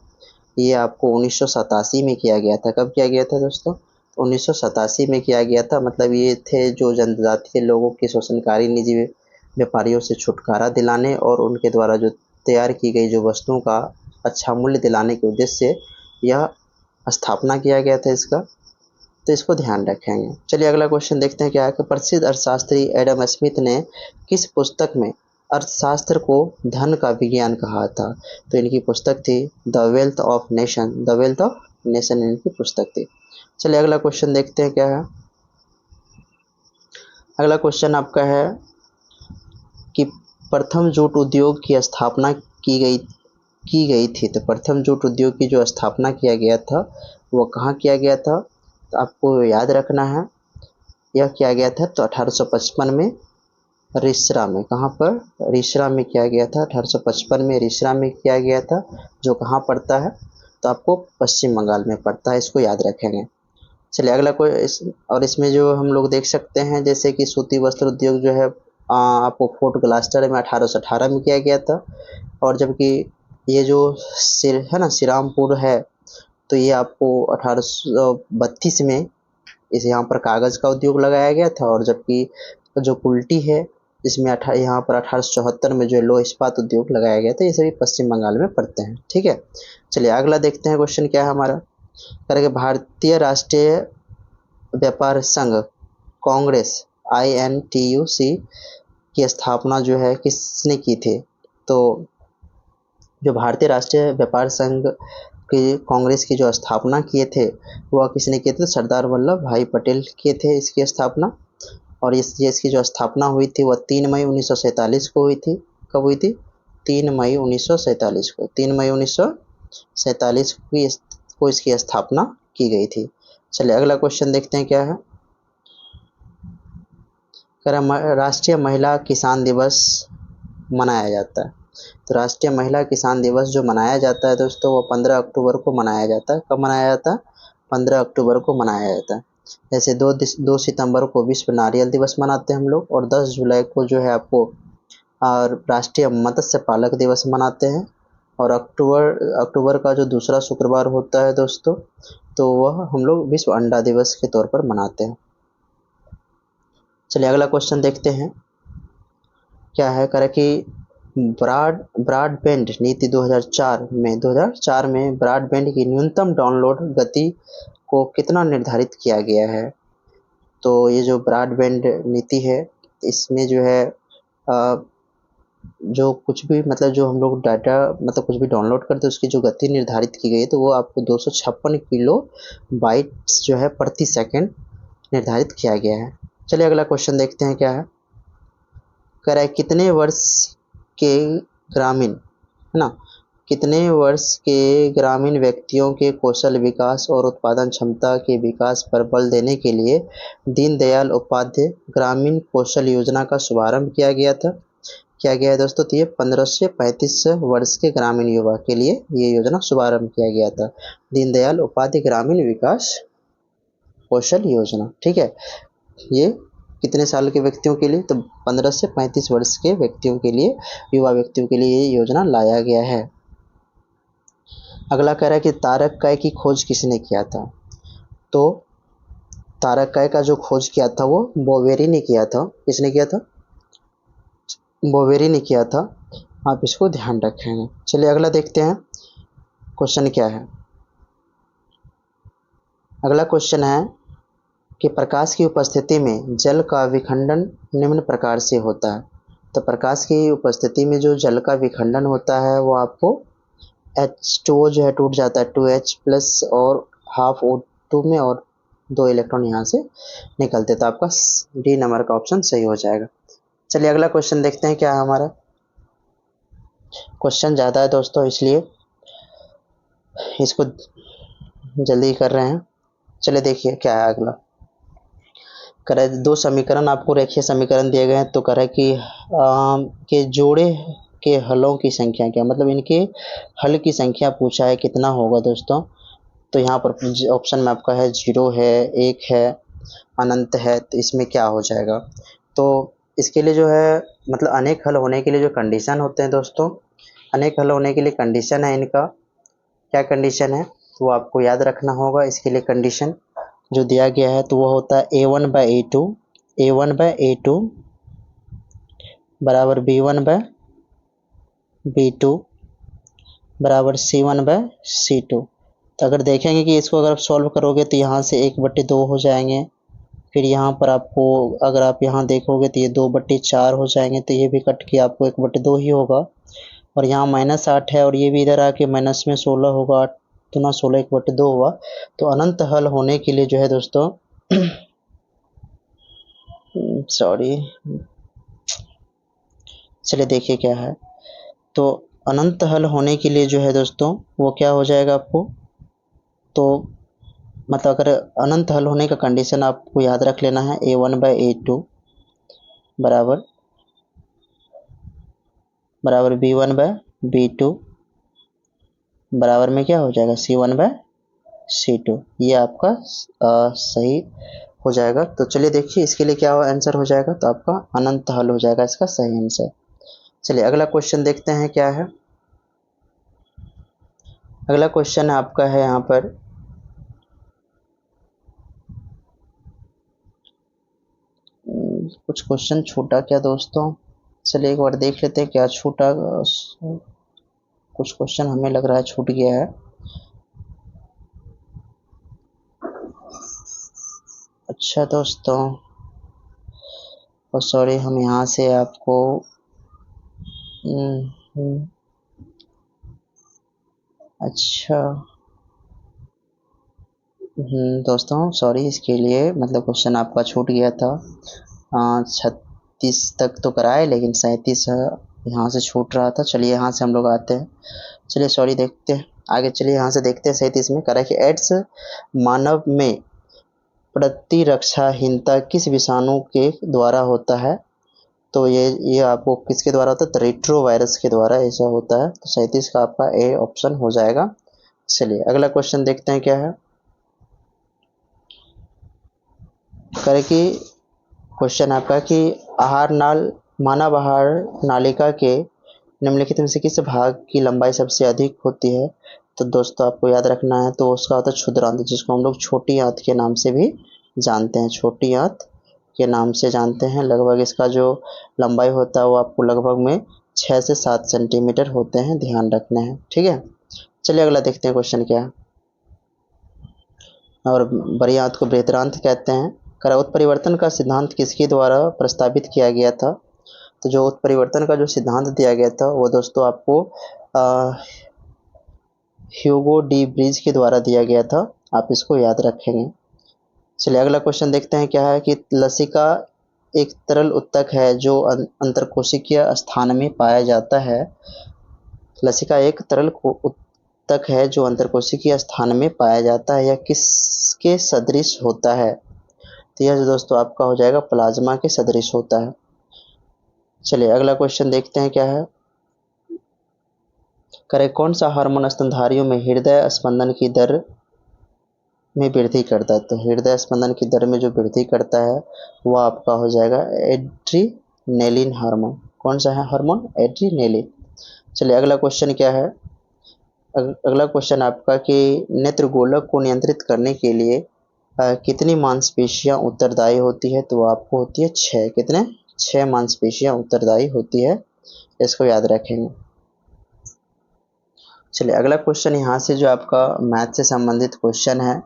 ये आपको 1987 में किया गया था। कब किया गया था दोस्तों, 1987 में किया गया था। मतलब ये थे जो जनजाति के लोगों के शोषणकारी निजी व्यापारियों से छुटकारा दिलाने और उनके द्वारा जो तैयार की गई जो वस्तुओं का अच्छा मूल्य दिलाने के उद्देश्य से यह स्थापना किया गया था इसका, तो इसको ध्यान रखेंगे। चलिए अगला क्वेश्चन देखते हैं क्या है कि प्रसिद्ध अर्थशास्त्री एडम स्मिथ ने किस पुस्तक में अर्थशास्त्र को धन का विज्ञान कहा था। तो इनकी पुस्तक थी the wealth of nation, the wealth of nation इनकी पुस्तक थी। चलिए अगला क्वेश्चन देखते हैं क्या है। अगला क्वेश्चन आपका है कि प्रथम जूट उद्योग की स्थापना की गई थी। तो प्रथम जूट उद्योग की जो स्थापना किया गया था वो कहाँ किया गया था, तो आपको याद रखना है यह किया गया था तो 1855 में रिसरा में। कहाँ पर, रिसरा में किया गया था। 1855 में रिसरा में किया गया था, जो कहाँ पड़ता है, तो आपको पश्चिम बंगाल में पड़ता है, इसको याद रखेंगे। चलिए अगला और इसमें जो हम लोग देख सकते हैं जैसे कि सूती वस्त्र उद्योग जो है आपको फोर्ट ग्लास्टर में 1818 में किया गया था। और जबकि ये जो है ना श्रीरामपुर है, तो ये आपको 1832 में इस यहाँ पर कागज़ का उद्योग लगाया गया था। और जबकि जो कुल्टी है इसमें यहाँ पर 1874 में जो लौह इस्पात उद्योग लगाया गया था। ये सभी पश्चिम बंगाल में पड़ते हैं। ठीक है, चलिए अगला देखते हैं क्वेश्चन क्या है हमारा। करेंगे भारतीय राष्ट्रीय व्यापार संघ कांग्रेस INTUC की स्थापना जो है किसने की थी। तो जो भारतीय राष्ट्रीय व्यापार संघ की कांग्रेस की जो स्थापना किए थे वह किसने किए थे, सरदार वल्लभ भाई पटेल किए थे इसकी स्थापना। और इसकी जो स्थापना हुई थी वह 3 मई 1947 को हुई थी। कब हुई थी, 3 मई 1947 को, 3 मई 1947 को इसकी स्थापना की गई थी। चलिए अगला क्वेश्चन देखते हैं क्या है। राष्ट्रीय महिला किसान दिवस मनाया जाता है। तो राष्ट्रीय महिला किसान दिवस जो मनाया जाता है दोस्तों, वो 15 अक्टूबर को मनाया जाता है। कब मनाया जाता है? 15 अक्टूबर को मनाया जाता है। जैसे 2 सितंबर को विश्व नारियल दिवस मनाते हैं हम लोग, और 10 जुलाई को जो है आपको राष्ट्रीय मत्स्य पालक दिवस मनाते हैं। और अक्टूबर का जो दूसरा शुक्रवार होता है दोस्तों, तो वह हम लोग विश्व अंडा दिवस के तौर पर मनाते हैं। चलिए अगला क्वेश्चन देखते हैं क्या है। करें कि ब्रॉडबैंड नीति 2004 में ब्रॉडबैंड की न्यूनतम डाउनलोड गति को कितना निर्धारित किया गया है? तो ये जो ब्रॉडबैंड नीति है, इसमें जो है जो कुछ भी मतलब जो हम लोग डाटा मतलब कुछ भी डाउनलोड करते हैं, उसकी जो गति निर्धारित की गई है, तो वो आपको 256 किलो बाइट्स जो है प्रति सेकंड निर्धारित किया गया है। चलिए अगला क्वेश्चन देखते हैं क्या है। कह रहा है कितने वर्ष के ग्रामीण, है ना, कितने वर्ष के ग्रामीण व्यक्तियों के कौशल विकास और उत्पादन क्षमता के विकास पर बल देने के लिए दीनदयाल उपाध्याय ग्रामीण कौशल योजना का शुभारंभ किया गया है दोस्तों? तो ये 15 से 35 वर्ष के ग्रामीण युवा के लिए ये योजना शुभारंभ किया गया था, दीनदयाल उपाध्याय ग्रामीण विकास कौशल योजना। ठीक है, ये कितने साल के व्यक्तियों के लिए? तो 15 से 35 वर्ष के व्यक्तियों के लिए, युवा व्यक्तियों के लिए ये योजना लाया गया है। अगला कह रहा है कि तारककाय की खोज किसने किया था? तो तारककाय का जो खोज किया था वो बोवेरी ने किया था। किसने किया था? बोवेरी ने किया था। आप इसको ध्यान रखेंगे। चलिए अगला देखते हैं क्वेश्चन क्या है। अगला क्वेश्चन है कि प्रकाश की उपस्थिति में जल का विखंडन निम्न प्रकार से होता है। तो प्रकाश की उपस्थिति में जो जल का विखंडन होता है वो आपको H2O जो है टूट जाता है 2H प्लस और हाफ O2 में, और 2 इलेक्ट्रॉन यहाँ से निकलते, तो आपका डी नंबर का ऑप्शन सही हो जाएगा। चलिए अगला क्वेश्चन देखते हैं क्या है हमारा। क्वेश्चन ज़्यादा है दोस्तों, इसलिए इसको जल्दी कर रहे हैं। चलिए देखिए क्या है अगला। करे 2 समीकरण आपको रेखीय समीकरण दिए गए हैं। तो करे कि के जोड़े के हलों की संख्या क्या, मतलब इनके हल की संख्या पूछा है, कितना होगा दोस्तों? तो यहाँ पर ऑप्शन में आपका है 0 है, 1 है, अनंत है। तो इसमें क्या हो जाएगा? तो इसके लिए जो है मतलब अनेक हल होने के लिए जो कंडीशन होते हैं दोस्तों, अनेक हल होने के लिए कंडीशन है इनका, क्या कंडीशन है तो वो आपको याद रखना होगा। इसके लिए कंडीशन जो दिया गया है तो वो होता है A1/A2 बराबर B1/B2 बराबर C1/C2। तो अगर देखेंगे कि इसको अगर आप सॉल्व करोगे तो यहाँ से 1/2 हो जाएंगे, फिर यहाँ पर आपको अगर आप यहाँ देखोगे तो ये 2/4 हो जाएंगे, तो ये भी कट के आपको 1/2 ही होगा। और यहाँ -8 है और ये भी इधर आके माइनस में 16 होगा, 8 दूना 16 1/2 हुआ। तो अनंत हल होने के लिए जो है दोस्तों सॉरी, चलिए देखिए क्या है। तो अनंत हल होने के लिए जो है दोस्तों वो क्या हो जाएगा आपको, तो मतलब अगर अनंत हल होने का कंडीशन आपको याद रख लेना है A1/A2 बराबर B1/B2 बराबर में क्या हो जाएगा C1/C2। ये आपका सही हो जाएगा। तो चलिए देखिए इसके लिए क्या आंसर हो जाएगा, तो आपका अनंत हल हो जाएगा इसका सही आंसर। चलिए अगला क्वेश्चन देखते हैं क्या है। अगला क्वेश्चन आपका है यहाँ पर कुछ क्वेश्चन छूटा क्या दोस्तों? चलिए एक बार देख लेते हैं क्या छूटा। कुछ क्वेश्चन हमें लग रहा है छूट गया है। अच्छा दोस्तों, और सॉरी हम यहाँ से आपको अच्छा दोस्तों सॉरी इसके लिए, मतलब क्वेश्चन आपका छूट गया था। 36 तक तो कराए लेकिन 37 यहाँ से छूट रहा था। चलिए यहाँ से हम लोग आते हैं। चलिए सॉरी देखते हैं आगे। चलिए यहाँ से देखते हैं 37 में करा कि एड्स मानव में प्रतिरक्षाहीनता किस विषाणु के द्वारा होता है? तो ये आपको किसके द्वारा होता है? तो रेट्रोवायरस के द्वारा ऐसा होता है। तो 37 का आपका ए ऑप्शन हो जाएगा। चलिए अगला क्वेश्चन देखते हैं क्या है। करें कि क्वेश्चन आपका कि आहार नाल मानव आहार नालिका के निम्नलिखित में से किस भाग की लंबाई सबसे अधिक होती है? तो दोस्तों आपको याद रखना है, तो उसका होता है क्षुद्रांत, जिसको हम लोग छोटी आंत के नाम से भी जानते हैं, छोटी आंत के नाम से जानते हैं। लगभग इसका जो लंबाई होता है वो आपको लगभग में 6 से 7 सेंटीमीटर होते हैं, ध्यान रखना है, ठीक है। चलिए अगला देखते हैं क्वेश्चन क्या है। और बड़ी आंत को बृहदांत कहते हैं। करा उत्परिवर्तन का सिद्धांत किसके द्वारा प्रस्तावित किया गया था? तो जो उत्परिवर्तन का जो सिद्धांत दिया गया था वो दोस्तों आपको ह्यूगो डी ब्रिज के द्वारा दिया गया था, आप इसको याद रखेंगे। चलिए अगला क्वेश्चन देखते हैं क्या है कि लसिका एक तरल उत्तक है जो अंतरकोशिकीय स्थान में पाया जाता है। लसिका एक तरल उत्तक है जो अंतरकोशिकीय स्थान में पाया जाता है। यह किसके सदृश होता है? तो यह दोस्तों आपका हो जाएगा प्लाज्मा के सदृश होता है। चलिए अगला क्वेश्चन देखते हैं क्या है। करें कौन सा हार्मोन स्तनधारियों में हृदय स्पंदन की दर में वृद्धि करता है? तो हृदय स्पंदन की दर में जो वृद्धि करता है वह आपका हो जाएगा एड्रीनेलिन हार्मोन। कौन सा है हार्मोन? एड्रीनेलिन। चलिए अगला क्वेश्चन क्या है। अगला क्वेश्चन आपका कि नेत्र गोलक को नियंत्रित करने के लिए कितनी मांसपेशियां उत्तरदायी होती है? तो आपको होती है 6। कितने? 6 मांसपेशियां उत्तरदायी होती है, इसको याद रखेंगे। चलिए अगला क्वेश्चन यहाँ से जो आपका मैथ से संबंधित क्वेश्चन है,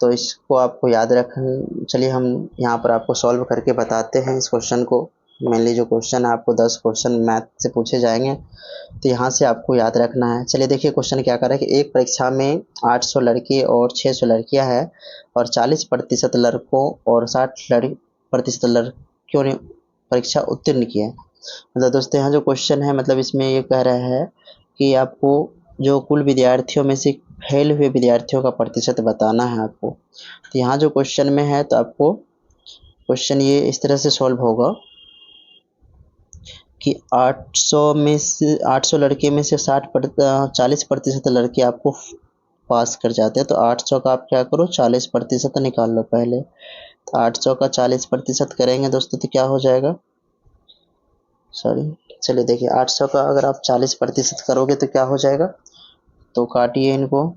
तो इसको आपको याद रखना। चलिए हम यहाँ पर आपको सॉल्व करके बताते हैं इस क्वेश्चन को। मेनली जो क्वेश्चन है आपको 10 क्वेश्चन मैथ से पूछे जाएंगे, तो यहाँ से आपको याद रखना है। चलिए देखिए क्वेश्चन क्या कर रहा है कि एक परीक्षा में 800 लड़के और 600 लड़कियाँ हैं और 40% लड़कों और 60% लड़कियों ने परीक्षा उत्तीर्ण की है। मतलब दोस्तों यहाँ जो क्वेश्चन है, मतलब इसमें ये कह रहा है कि आपको जो कुल विद्यार्थियों में से फेल हुए विद्यार्थियों का प्रतिशत बताना है आपको। तो यहाँ जो क्वेश्चन में है, तो आपको क्वेश्चन ये इस तरह से सॉल्व होगा कि 800 लड़के में से 40% लड़के आपको पास कर जाते हैं। तो 800 का आप क्या करो 40% निकाल लो पहले। तो 800 का 40% करेंगे दोस्तों तो क्या हो जाएगा, सॉरी चलिए देखिए 800 का अगर आप 40% करोगे तो क्या हो जाएगा, तो काटिए इनको,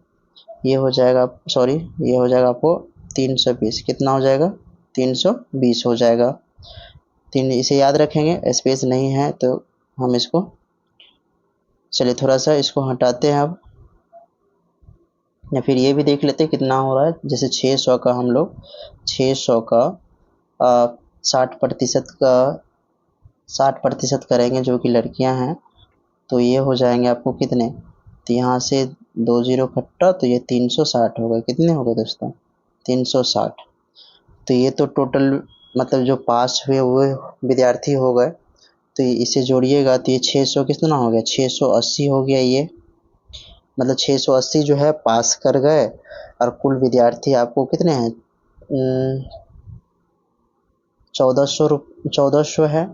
ये हो जाएगा सॉरी ये हो जाएगा आपको 320। कितना हो जाएगा? 320 हो जाएगा। इसे याद रखेंगे, स्पेस नहीं है तो हम इसको, चलिए थोड़ा सा इसको हटाते हैं अब, या फिर ये भी देख लेते हैं कितना हो रहा है। जैसे 600 का हम लोग 600 का 60% करेंगे जो कि लड़कियां हैं, तो ये हो जाएंगे आपको कितने, तो यहाँ से 2 जीरो खट्टा, तो ये 360 हो गए। कितने हो गए दोस्तों? 360। तो ये तो टोटल मतलब जो पास हुए वो विद्यार्थी हो गए। तो इसे जोड़िएगा तो ये 600 कितना हो गया, 680 हो गया। ये मतलब 680 जो है पास कर गए, और कुल विद्यार्थी आपको कितने हैं 1400 है।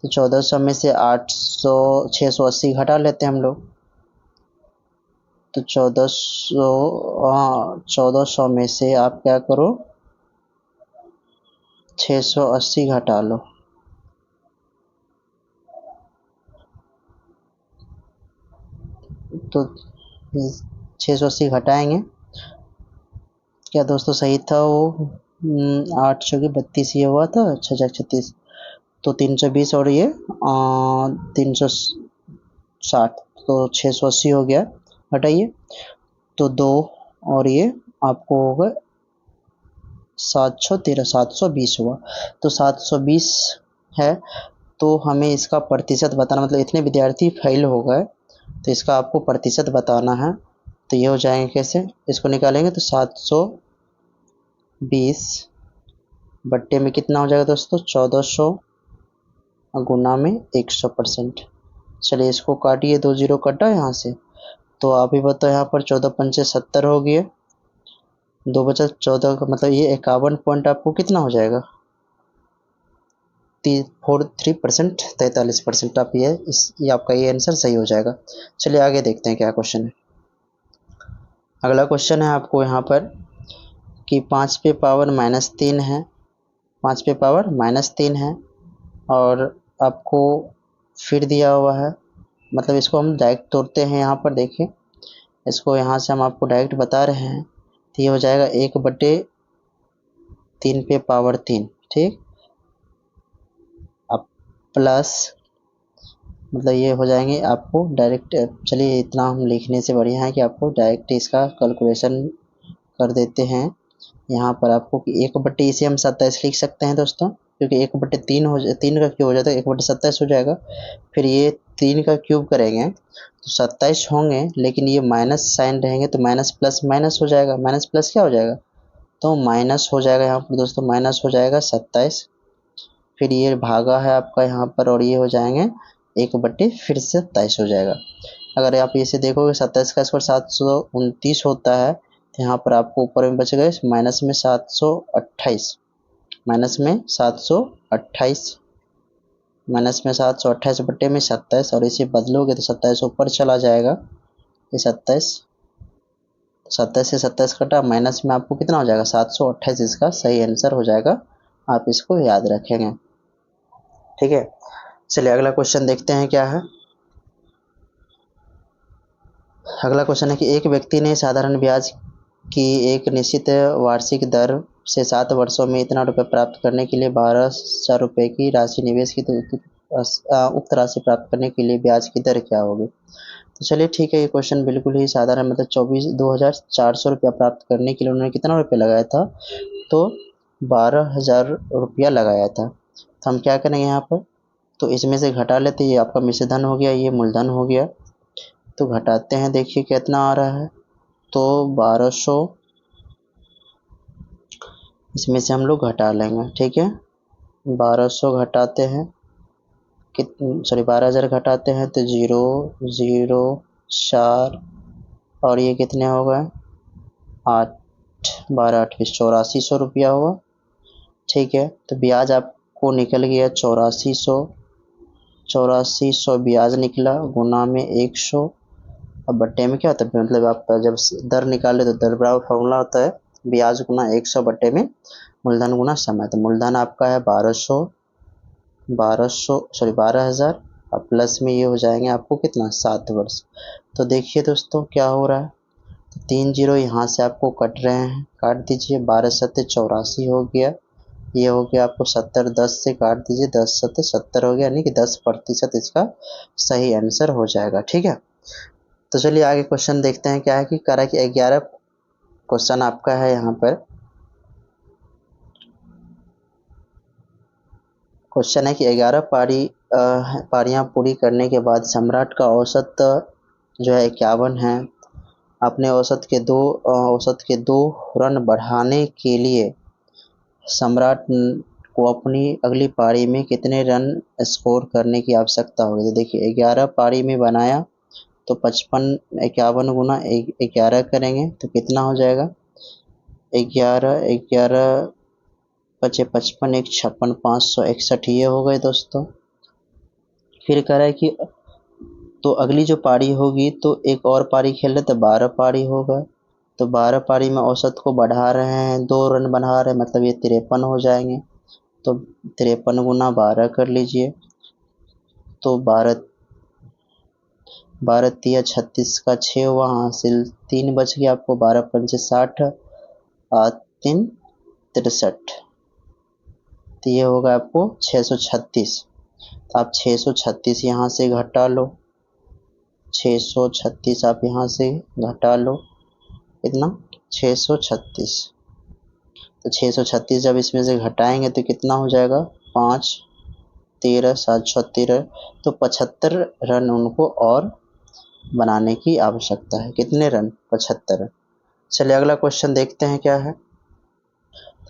तो 1400 में से 800 680 घटा लेते हैं हम लोग, तो 1400 में से आप क्या करो 680 घटा लो, तो 680 घटाएंगे क्या दोस्तों, सही था वो 8 चौके 32 ये हुआ था, 6 तो 320 और ये 360, तो 680 हो गया, हटाइए तो 2 और ये आपको होगा 713 720 हुआ। तो 720 है, तो हमें इसका प्रतिशत बताना, मतलब इतने विद्यार्थी फेल हो गए तो इसका आपको प्रतिशत बताना है। तो ये हो जाएंगे कैसे, इसको निकालेंगे तो 720 बट्टे में कितना हो जाएगा दोस्तों 1400 गुना में 100%। चलिए इसको काटिए, 2 जीरो कटा यहाँ से, तो आप ही बताओ यहाँ पर 14 पंचे 70 हो गए, 2/14 का मतलब ये 51 पॉइंट आपको कितना हो जाएगा, 43%, 43%। आप ये आपका ये आंसर सही हो जाएगा। चलिए आगे देखते हैं क्या क्वेश्चन है। अगला क्वेश्चन है आपको यहाँ पर कि 5 पे पावर -3 है, 5 पे पावर -3 है और आपको फिर दिया हुआ है, मतलब इसको हम डायरेक्ट तोड़ते हैं। यहाँ पर देखिए, इसको यहाँ से हम आपको डायरेक्ट बता रहे हैं, तो ये हो जाएगा 1/3 पे पावर 3, ठीक। अब प्लस, मतलब ये हो जाएंगे आपको डायरेक्ट। चलिए इतना हम लिखने से बढ़िया है कि आपको डायरेक्ट इसका कैलकुलेशन कर देते हैं। यहाँ पर आपको कि 1/, इसे हम 27 लिख सकते हैं दोस्तों, क्योंकि 1/3 3 का क्यूब हो जाता है, 1/27 हो जाएगा। फिर ये 3 का क्यूब करेंगे तो 27 होंगे, लेकिन ये माइनस साइन रहेंगे तो माइनस प्लस माइनस हो जाएगा। माइनस प्लस क्या हो जाएगा, तो माइनस हो जाएगा यहाँ पर दोस्तों, माइनस हो जाएगा 27। फिर ये भागा है आपका यहाँ पर और ये हो जाएंगे 1/, फिर से 27 हो जाएगा। अगर आप इसे देखोगे 27 का स्क्वायर 729 होता है, तो यहाँ पर आपको ऊपर में बच गए माइनस में 728, माइनस में 728, माइनस में 728 बट्टे में 27, और इसे बदलोगे तो 27 ऊपर चला जाएगा। ये 27, 27 से 27 कटा, माइनस में आपको कितना हो जाएगा 728, इसका सही आंसर हो जाएगा। आप इसको याद रखेंगे, ठीक है। चलिए अगला क्वेश्चन देखते हैं क्या है। अगला क्वेश्चन है कि एक व्यक्ति ने साधारण ब्याज की एक निश्चित वार्षिक दर से 7 वर्षों में इतना रुपये प्राप्त करने के लिए 12,000 रुपये की राशि निवेश की, तो उक्त राशि प्राप्त करने के लिए ब्याज की दर क्या होगी। तो चलिए ठीक है, ये क्वेश्चन बिल्कुल ही साधारण, मतलब 2,400 रुपया प्राप्त करने के लिए उन्होंने कितना रुपया लगाया था, तो 12,000 रुपया लगाया था। तो हम क्या करेंगे यहाँ पर, तो इसमें से घटा लेते, ये आपका मिश्र धन हो गया, ये मूलधन हो गया, तो घटाते हैं, देखिए कितना आ रहा है, तो 1200, इसमें से हम लोग घटा लेंगे, ठीक है। 1200 घटाते हैं, सॉरी 12,000 घटाते हैं तो 0,0,4, और ये कितने हो गए 8, 12 8 8400 रुपया हुआ, ठीक है। तो ब्याज आपको निकल गया 8400, 8400 ब्याज निकला, गुना में 100। अब बट्टे में क्या होता है, मतलब आप जब दर निकाले तो दर बराबर फॉर्मूला होता है ब्याज गुना 100 बट्टे में मूलधन गुना समय। तो मूलधन आपका है 1200 सॉरी 12,000, और प्लस में ये हो जाएंगे आपको कितना 7 वर्ष। तो देखिए दोस्तों क्या हो रहा है, तो 3 जीरो यहाँ से आपको कट रहे हैं, काट दीजिए, 12 सत्ते 84 हो गया, ये हो गया आपको 70, 10 से काट दीजिए, 10 सत्ते 70 हो गया, यानी कि 10% इसका सही आंसर हो जाएगा, ठीक है। तो चलिए आगे क्वेश्चन देखते हैं क्या है कि करा कि 11 क्वेश्चन आपका है यहाँ पर। क्वेश्चन है कि 11 पारियां पूरी करने के बाद सम्राट का औसत जो है 51 है। अपने औसत के दो रन बढ़ाने के लिए सम्राट को अपनी अगली पारी में कितने रन स्कोर करने की आवश्यकता होगी। तो देखिए 11 पारी में बनाया तो 55, 51 गुना 11 करेंगे तो कितना हो जाएगा 11, 11 पचे 55, 1 56, 561, ये हो गए दोस्तों। फिर कह रहा है कि तो अगली जो पारी होगी तो एक और पारी खेल रहे तो 12 पारी होगा, तो 12 पारी में औसत को बढ़ा रहे हैं, 2 रन बढ़ा रहे हैं, मतलब ये 53 हो जाएंगे। तो 53 गुना 12 कर लीजिए, तो 12 तिया 36 का 6 हुआ हासिल, 3 बच गया आपको, 12 पंचे 60, 3 63, तो ये होगा आपको 636। तो आप 636 यहाँ से घटा लो, 636 आप यहाँ से घटा लो, कितना 636, तो 636 जब इसमें से घटाएंगे तो कितना हो जाएगा 5, 13, 713, तो 75 रन उनको और बनाने की आवश्यकता है। कितने रन 75। चलिए अगला क्वेश्चन देखते हैं क्या है।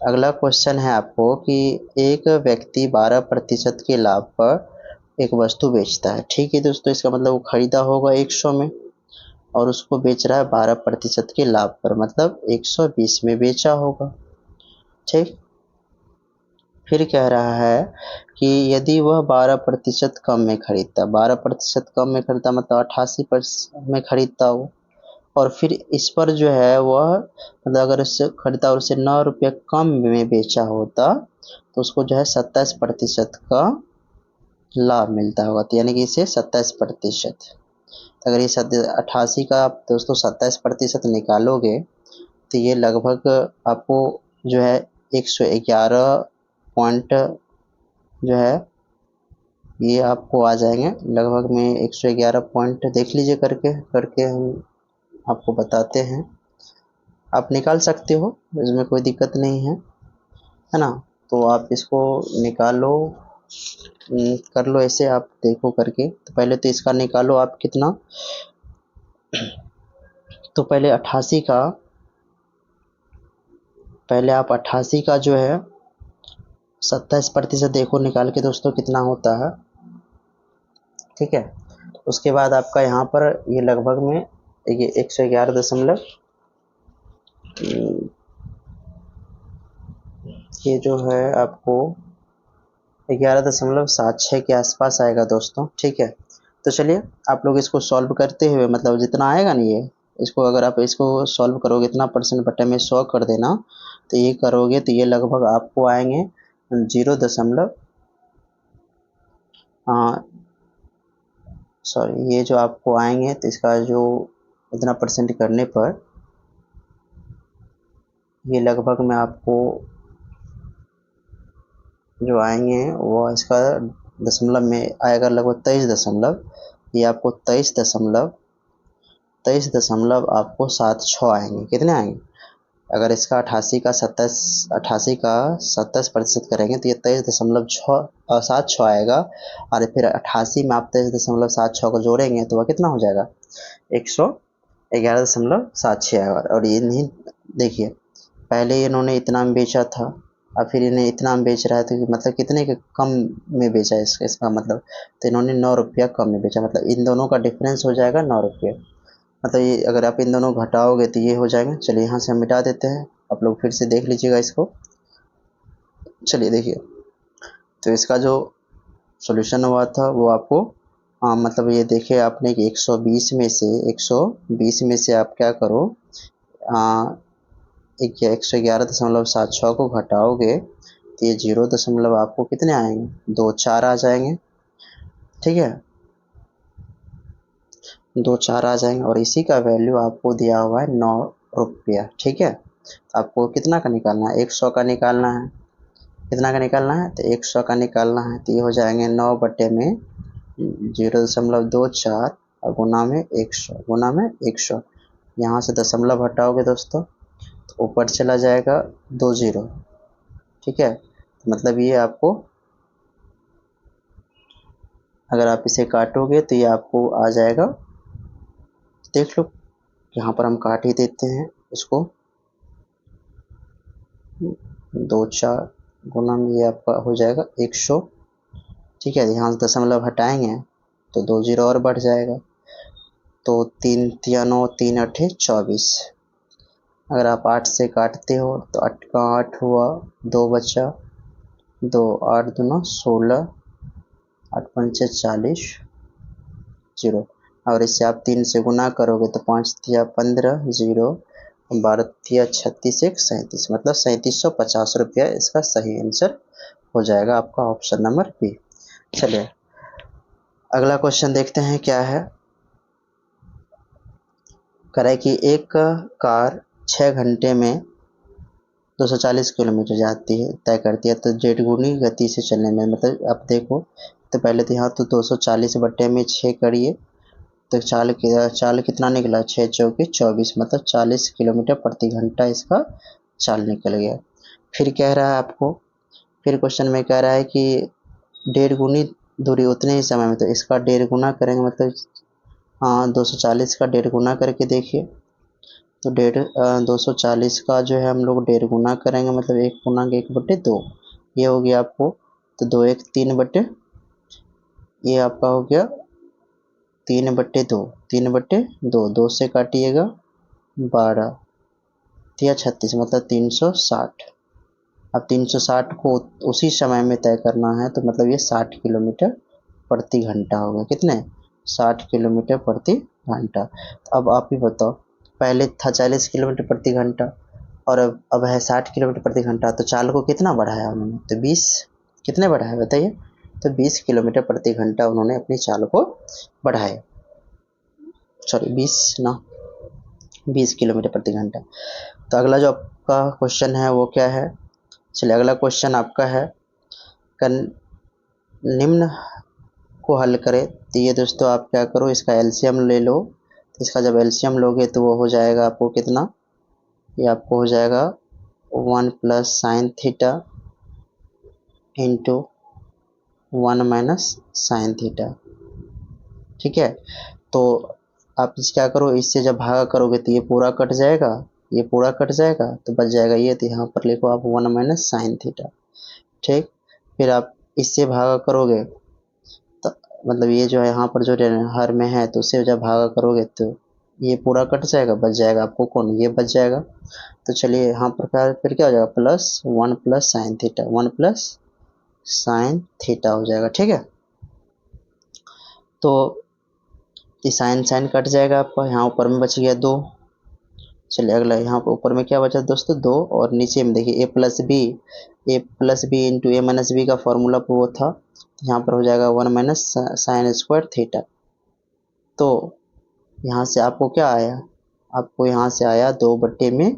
अगला क्वेश्चन है आपको कि एक व्यक्ति 12% के लाभ पर एक वस्तु बेचता है, ठीक है दोस्तों, इसका मतलब वो खरीदा होगा 100 में, और उसको बेच रहा है 12% के लाभ पर, मतलब 120 में बेचा होगा। ठीक, फिर कह रहा है कि यदि वह 12% कम में खरीदता, 12% कम में खरीदता मतलब 88 में खरीदता हो, और फिर इस पर जो है वह मतलब अगर उससे खरीदा और उसे 9 रुपये कम में बेचा होता तो उसको जो है 27% का लाभ मिलता होगा। तो यानी कि इसे 27%, अगर ये 88 का आप दोस्तों 27% निकालोगे तो ये लगभग आपको जो है 111 पॉइंट जो है ये आपको आ जाएंगे लगभग में 111 पॉइंट। देख लीजिए करके करके हम आपको बताते हैं, आप निकाल सकते हो, इसमें कोई दिक्कत नहीं है ना। तो आप इसको निकालो, कर लो ऐसे, आप देखो करके। तो पहले तो इसका निकालो आप कितना, तो पहले 88 का, पहले आप 88 का जो है 27% देखो निकाल के दोस्तों कितना होता है। ठीक है, उसके बाद आपका यहाँ पर ये लगभग में ये 111 दशमलव ये जो है आपको 11.76 के आसपास आएगा दोस्तों। ठीक है, तो चलिए आप लोग इसको सॉल्व करते हुए मतलब जितना आएगा ना ये, इसको अगर आप इसको सॉल्व करोगे इतना परसेंट बटे में 100 कर देना, तो ये करोगे तो ये लगभग आपको आएंगे 0 सॉरी ये जो आपको आएंगे तो इसका जो इतना परसेंट करने पर ये लगभग में आपको जो आएंगे वो इसका दशमलव में आएगा लगभग 23 दशमलव, ये आपको 23 दशमलव आपको 76 आएंगे। कितने आएंगे, अगर इसका 88 का 27% करेंगे तो ये 23.76 आएगा, और फिर 88 में आप 23.76 को जोड़ेंगे तो वह कितना हो जाएगा 111.76 आएगा। और ये नहीं, देखिए पहले इन्होंने इतना में बेचा था और फिर इन्हें इतना में बेच रहा है, तो मतलब कितने के कम में बेचा है इसका मतलब, तो इन्होंने 9 रुपया कम में बेचा, मतलब इन दोनों का डिफरेंस हो जाएगा 9 रुपये। मतलब ये अगर आप इन दोनों घटाओगे तो ये हो जाएंगे। चलिए यहाँ से हम मिटा देते हैं, आप लोग फिर से देख लीजिएगा इसको। चलिए देखिए, तो इसका जो सॉल्यूशन हुआ था वो आपको मतलब ये देखिए आपने कि 120 में से आप क्या करो, 111.76 को घटाओगे तो ये 0 आपको कितने आएंगे, 24 आ जाएंगे। ठीक है, 24 आ जाएंगे, और इसी का वैल्यू आपको दिया हुआ है 9 रुपया। ठीक है, आपको कितना का निकालना है, 100 का निकालना है। कितना का निकालना है, तो 100 का निकालना है, तो ये हो जाएंगे 9 बटे में 0.24 और गुना में 100, गुना में 100। यहाँ से दशमलव हटाओगे दोस्तों तो ऊपर चला जाएगा 2 0। ठीक है, मतलब ये आपको अगर आप इसे काटोगे तो ये आपको आ जाएगा, देख लो यहाँ पर हम काट ही देते हैं इसको, 2 4 गुना में ये आपका हो जाएगा 100। ठीक है, यहाँ से दशमलव हटाएंगे तो 2 0 और बढ़ जाएगा, तो 3 3 9 3 8 24। अगर आप 8 से काटते हो तो 8 का 8 हुआ, 2 बचा, 2 8 दूना 16, 8 पंचे 40, 0। और इससे आप 3 से गुना करोगे तो 5 तिया 15, 0, 12 तिया 36, 1 37, मतलब 3750 रुपया इसका सही आंसर हो जाएगा आपका ऑप्शन नंबर बी। चलिए अगला क्वेश्चन देखते हैं क्या है। करे कि एक कार 6 घंटे में 240 किलोमीटर जाती है तय करती है, तो डेढ़ गुनी गति से चलने में, मतलब आप देखो तो पहले तो यहाँ तो 240 बट्टे में 6 करिए, तो चाल कितना निकला, 6 चौके 24, मतलब 40 किलोमीटर प्रति घंटा इसका चाल निकल गया। फिर कह रहा है आपको, फिर क्वेश्चन में कह रहा है कि डेढ़ गुनी दूरी उतने ही समय में, तो इसका डेढ़ गुना करेंगे, मतलब 240 का डेढ़ गुना करके देखिए, तो 240 का जो है हम लोग डेढ़ गुना करेंगे, मतलब 1 गुना 1/2, ये हो गया आपको, तो 2 1 3 बटे, ये आपका हो गया 3/2, 3/2, 2 से काटिएगा 12 या 36 मतलब 360। अब 360 को उसी समय में तय करना है तो मतलब ये 60 किलोमीटर प्रति घंटा होगा। कितने? 60 किलोमीटर प्रति घंटा। अब आप ही बताओ, पहले था 40 किलोमीटर प्रति घंटा और अब है 60 किलोमीटर प्रति घंटा, तो चाल को कितना बढ़ाया उन्होंने? तो 20। कितने बढ़ाया बताइए? तो 20 किलोमीटर प्रति घंटा उन्होंने अपनी चाल को बढ़ाया। सॉरी 20 ना, 20 किलोमीटर प्रति घंटा। तो अगला जो आपका क्वेश्चन है वो क्या है? चलिए अगला क्वेश्चन आपका है, निम्न को हल करें। तो ये दोस्तों आप क्या करो, इसका एलसीएम ले लो। तो इसका जब एलसीएम लोगे तो वो हो जाएगा आपको कितना? ये आपको हो जाएगा 1 plus sine theta into 1 minus sine theta. ठीक है, तो आप क्या करो, इससे जब भागा करोगे तो ये पूरा कट जाएगा, ये पूरा कट जाएगा, तो बच जाएगा ये। तो यहाँ पर लिखो आप 1 माइनस साइन थीटा। ठीक, फिर आप इससे भागा करोगे तो मतलब ये जो है यहाँ पर जो हर में है, तो उससे जब भागा करोगे तो ये पूरा कट जाएगा, बच जाएगा आपको कौन? ये बच जाएगा। तो चलिए यहाँ पर फिर क्या हो जाएगा? Plus 1 plus sine theta, 1 plus sine theta हो जाएगा। ठीक है, तो ये साइन साइन कट जाएगा आपका, यहाँ ऊपर में बच गया 2। चलिए अगला, यहाँ पर ऊपर में क्या बचा दोस्तों? 2। और नीचे में देखिए ए प्लस बी इंटू ए माइनस बी का फॉर्मूला वो था, तो यहाँ पर हो जाएगा 1 माइनस साइन स्क्वायर थीटा। तो यहाँ से आपको क्या आया? आपको यहाँ से आया 2/1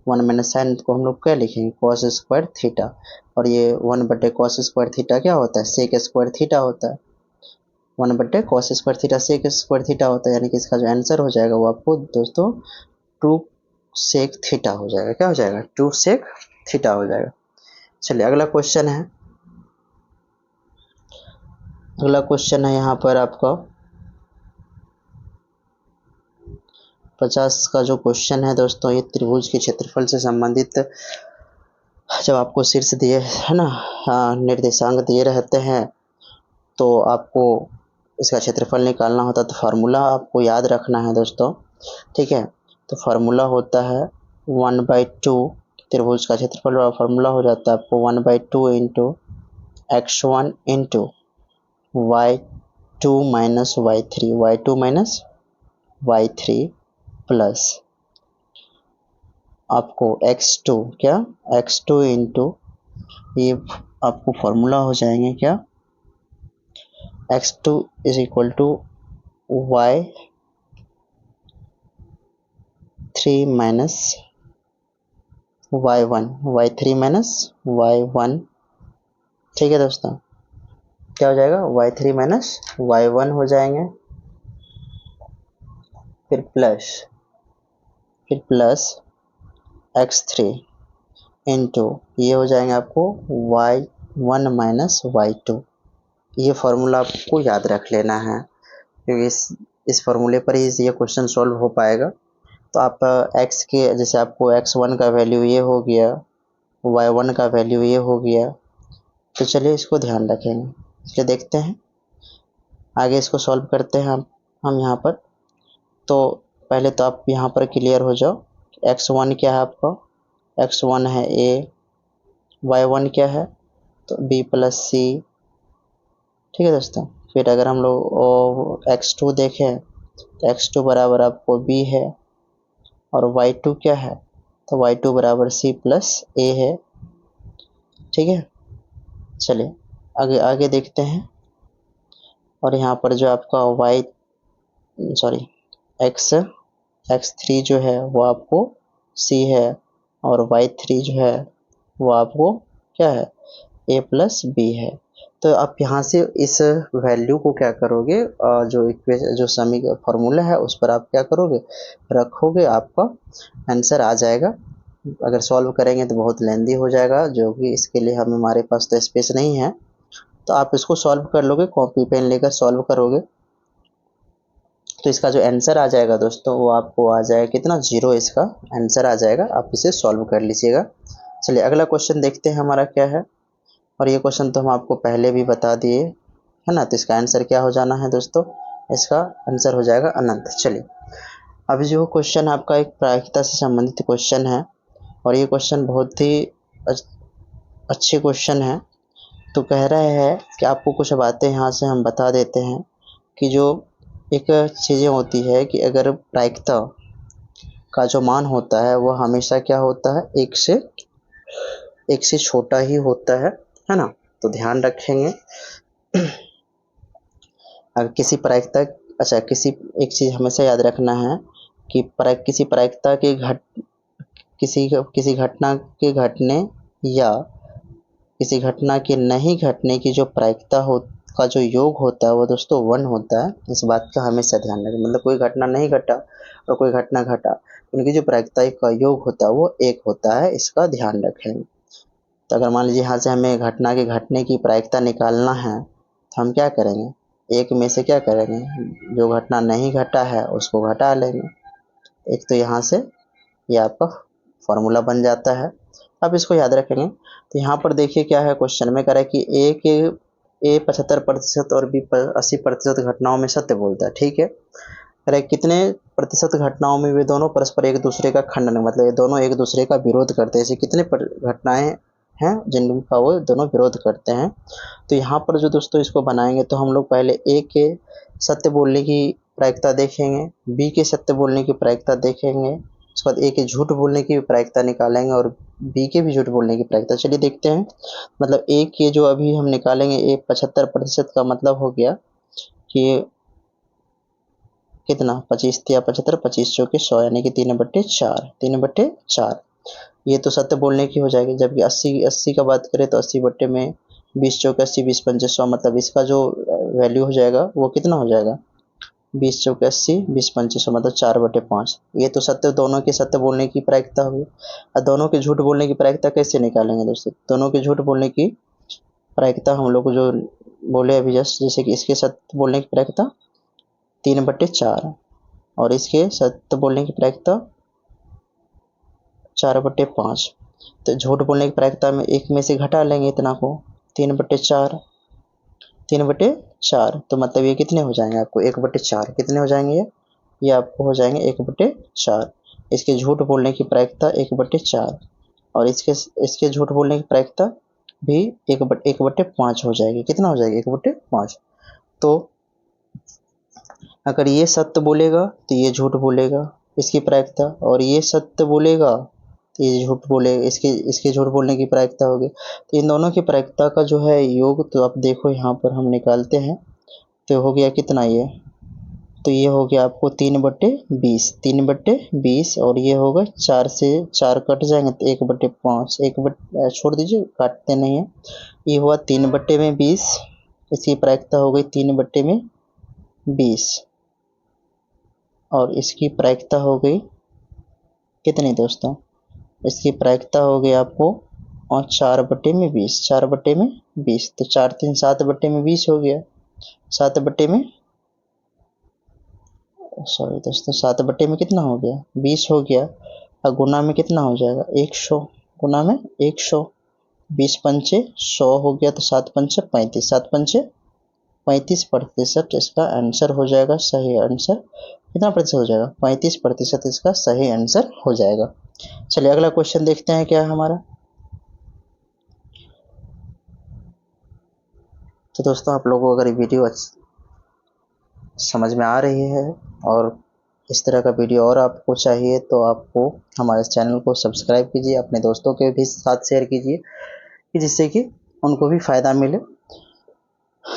माइनस साइन को हम लोग क्या लिखेंगे? Cos square theta. और ये 1/कॉस स्क्वायर थीटा क्या होता है? सेक स्क्वायर थीटा होता है। 1/कॉस square theta sec square theta होता है, यानी कि इसका जो आंसर हो जाएगा वो आपको दोस्तों 2 सेक थीटा हो जाएगा। क्या हो जाएगा? 2 सेक थीटा हो जाएगा। चलिए अगला क्वेश्चन है, अगला क्वेश्चन है यहाँ पर आपका 50 का जो क्वेश्चन है दोस्तों, ये त्रिभुज के क्षेत्रफल से संबंधित जब आपको शीर्ष दिए है ना, निर्देशांक दिए रहते हैं तो आपको इसका क्षेत्रफल निकालना होता है। तो फार्मूला आपको याद रखना है दोस्तों। ठीक है, तो फार्मूला होता है 1/2, त्रिभुज का क्षेत्रफल का फार्मूला हो जाता है आपको 1/2 into x1 into y2 minus y3 plus आपको x2 क्या? x2 इंटू ये आपको फार्मूला हो जाएंगे क्या? x2 is equal to y3 minus y3 minus y1। ठीक है दोस्तों, क्या हो जाएगा? y3 माइनस y1 हो जाएंगे, फिर प्लस x3 इंटू ये हो जाएंगे आपको y1 माइनस y2। ये फार्मूला आपको याद रख लेना है, क्योंकि इस फार्मूले पर ही ये क्वेश्चन सॉल्व हो पाएगा। तो आप x के जैसे आपको x1 का वैल्यू ये हो गया, y1 का वैल्यू ये हो गया, तो चलिए इसको ध्यान रखेंगे। चलिए देखते हैं आगे, इसको सॉल्व करते हैं हम यहाँ पर। तो पहले तो आप यहाँ पर क्लियर हो जाओ, x1 क्या है आपका? x1 है a, y1 क्या है? तो b प्लस सी। ठीक है दोस्तों, फिर अगर हम लोग x2 देखें तो x2 बराबर आपको b है, और y2 क्या है? तो y2 बराबर c प्लस a है। ठीक है, चलिए आगे आगे देखते हैं। और यहाँ पर जो आपका x3 जो है वो आपको c है, और y3 जो है वो आपको क्या है? a प्लस b है। तो आप यहाँ से इस वैल्यू को क्या करोगे, जो इक्वेशन जो समी फॉर्मूला है उस पर आप क्या करोगे? रखोगे, आपका आंसर आ जाएगा। अगर सॉल्व करेंगे तो बहुत लेंदी हो जाएगा, जो कि इसके लिए हमारे पास तो स्पेस नहीं है। तो आप इसको सॉल्व कर लोगे, कॉपी पेन लेकर सॉल्व करोगे, तो इसका जो आंसर आ जाएगा दोस्तों वो आपको आ जाएगा कितना? 0 इसका आंसर आ जाएगा। आप इसे सॉल्व कर लीजिएगा। चलिए अगला क्वेश्चन देखते हैं हमारा क्या है। और ये क्वेश्चन तो हम आपको पहले भी बता दिए है ना, तो इसका आंसर क्या हो जाना है दोस्तों? इसका आंसर हो जाएगा अनंत। चलिए अभी जो क्वेश्चन आपका एक प्रायिकता से संबंधित क्वेश्चन है और ये क्वेश्चन बहुत ही अच्छे क्वेश्चन है। तो कह रहे हैं कि आपको कुछ बातें यहाँ से हम बता देते हैं कि जो एक चीज़ें होती है कि अगर प्रायिकता का जो मान होता है वह हमेशा क्या होता है, एक से छोटा ही होता है ना। तो ध्यान रखेंगे अगर किसी प्रायिकता, अच्छा किसी एक चीज़ हमेशा याद रखना है कि किसी प्रायिकता के किसी घटना के घटने या किसी घटना के नहीं घटने की जो प्रायिकता हो का जो योग होता है वो दोस्तों 1 होता है। इस बात का हमेशा ध्यान रखें, मतलब कोई घटना नहीं घटा और कोई घटना घटा, उनकी जो प्रायिकता का योग होता है वो 1 होता है, इसका ध्यान रखें। तो अगर मान लीजिए यहाँ से हमें घटना के घटने की प्रायिकता निकालना है तो हम क्या करेंगे, एक में से क्या करेंगे, जो घटना नहीं घटा है उसको घटा लेंगे। एक तो यहाँ से ये आपका फॉर्मूला बन जाता है। अब इसको याद रखेंगे। तो यहाँ पर देखिए क्या है, क्वेश्चन में कह रहा है कि ए 75% और बी 80% घटनाओं में सत्य बोलता है। ठीक है, कह रहा है कितने प्रतिशत घटनाओं में वे दोनों परस्पर एक दूसरे का खंडन, मतलब ये दोनों एक दूसरे का विरोध करते हैं, ऐसी कितने घटनाएं हैं जिनका वो दोनों विरोध करते हैं। तो यहाँ पर जो दोस्तों इसको बनाएंगे तो हम लोग पहले ए के सत्य बोलने की प्रायिकता देखेंगे, बी के सत्य बोलने की प्रायिकता देखेंगे, उसके बाद ए के झूठ बोलने की भी प्रायिकता निकालेंगे और बी के भी झूठ बोलने की प्रायिकता। चलिए देखते हैं, मतलब ए के जो अभी हम निकालेंगे, ए 75% का मतलब हो गया कि कितना, 25 या 75, 25 चौके 100 यानी कि 3/4, 3/4 ये तो सत्य बोलने की हो जाएगी। जबकि 80 का बात करें तो 80 में 20 चौके 80, 20 पंचे 100, मतलब इसका जो वैल्यू हो जाएगा वो कितना हो जाएगा, 20 चौके 80, 20 पंचे 100, मतलब 4/5। ये तो सत्य, दोनों के सत्य बोलने की प्रायिकता हुई। और दोनों के झूठ बोलने की प्रायिकता कैसे निकालेंगे दोस्तों, दोनों के झूठ बोलने की प्रायिकता हम लोग जो बोले अभी जस्ट, जैसे कि इसके सत्य बोलने की प्रायिकता 3/4 और इसके सत्य बोलने की प्रायिकता 4/5। तो झूठ बोलने की प्रायिकता में एक में से घटा लेंगे इतना को, 3/4, 3/4, तो मतलब ये कितने हो जाएंगे आपको, 1/4 कितने हो जाएंगे ये आपको हो जाएंगे 1/4। इसके झूठ बोलने की प्रायिकता 1/4 और इसके झूठ बोलने की प्रायिकता भी 1/5 हो जाएगी। कितना हो जाएगी, 1/5। तो अगर ये सत्य बोलेगा तो ये झूठ बोलेगा, इसकी प्रायिकता, और ये सत्य बोलेगा तो ये झूठ बोलेगा, इसके इसके झूठ बोलने की प्रायिकता होगी। तो इन दोनों की प्रायिकता का जो है योग, तो आप देखो यहाँ पर हम निकालते हैं तो हो गया कितना ये, तो ये हो गया आपको 3/20, 3/20 और ये होगा 4 से 4 कट जाएंगे तो 1/5, छोड़ दीजिए, काटते नहीं है। ये हुआ 3/20, इसकी प्रायिकता हो गई 3/20 और इसकी प्रायिकता हो गई कितनी दोस्तों, इसकी प्रायिकता हो गई आपको और 4/20, 4/20, तो 4 3 7/20 हो गया, 7 सॉरी दोस्तों, 7 कितना हो गया, 20 हो गया। और गुना में कितना हो जाएगा, 100, गुना में 100, 20 पंचे 100 हो गया, तो 7 पंचे 35, 7 पंचे 35% इसका आंसर हो जाएगा। सही आंसर कितना प्रतिशत हो जाएगा, 35% इसका सही आंसर हो जाएगा। चलिए अगला क्वेश्चन देखते हैं क्या है हमारा। तो दोस्तों आप लोगों को अगर वीडियो समझ में आ रही है और इस तरह का वीडियो और आपको चाहिए तो आपको हमारे चैनल को सब्सक्राइब कीजिए, अपने दोस्तों के भी साथ शेयर कीजिए कि जिससे कि उनको भी फ़ायदा मिले।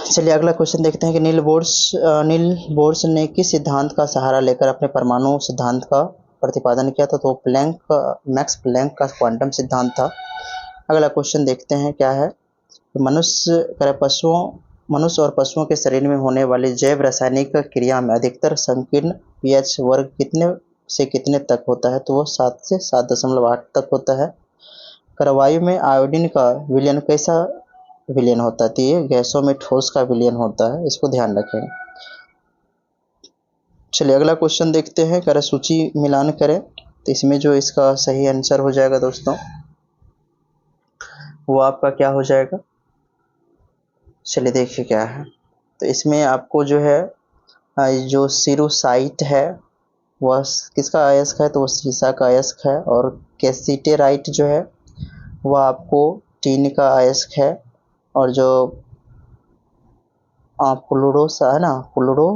चलिए अगला क्वेश्चन देखते हैं कि नील बोर्स ने किस सिद्धांत का सहारा लेकर अपने परमाणु सिद्धांत का प्रतिपादन किया था, तो मैक्स प्लैंक का क्वांटम सिद्धांत था। अगला क्वेश्चन देखते हैं क्या है, मनुष्य और पशुओं के शरीर में होने वाली जैव रासायनिक क्रिया में अधिकतर संकीर्ण पीएच वर्ग कितने से कितने तक होता है, तो वो 7 से 7.8 तक होता है। वायु में आयोडीन का विलयन कैसा विलयन होता है, तो ये गैसों में ठोस का विलयन होता है, इसको ध्यान रखें। चलिए अगला क्वेश्चन देखते हैं, कर सूची मिलान करें, तो इसमें जो इसका सही आंसर हो जाएगा दोस्तों वो आपका क्या हो जाएगा, चलिए देखिए क्या है। तो इसमें आपको जो है जो सिरुसाइट है वह किसका अयस्क है, तो वो सीसा का अयस्क है। और कैसिटेराइट जो है वह आपको टीन का अयस्क है। और जो फ्लोरोसा है ना, फ्लोरो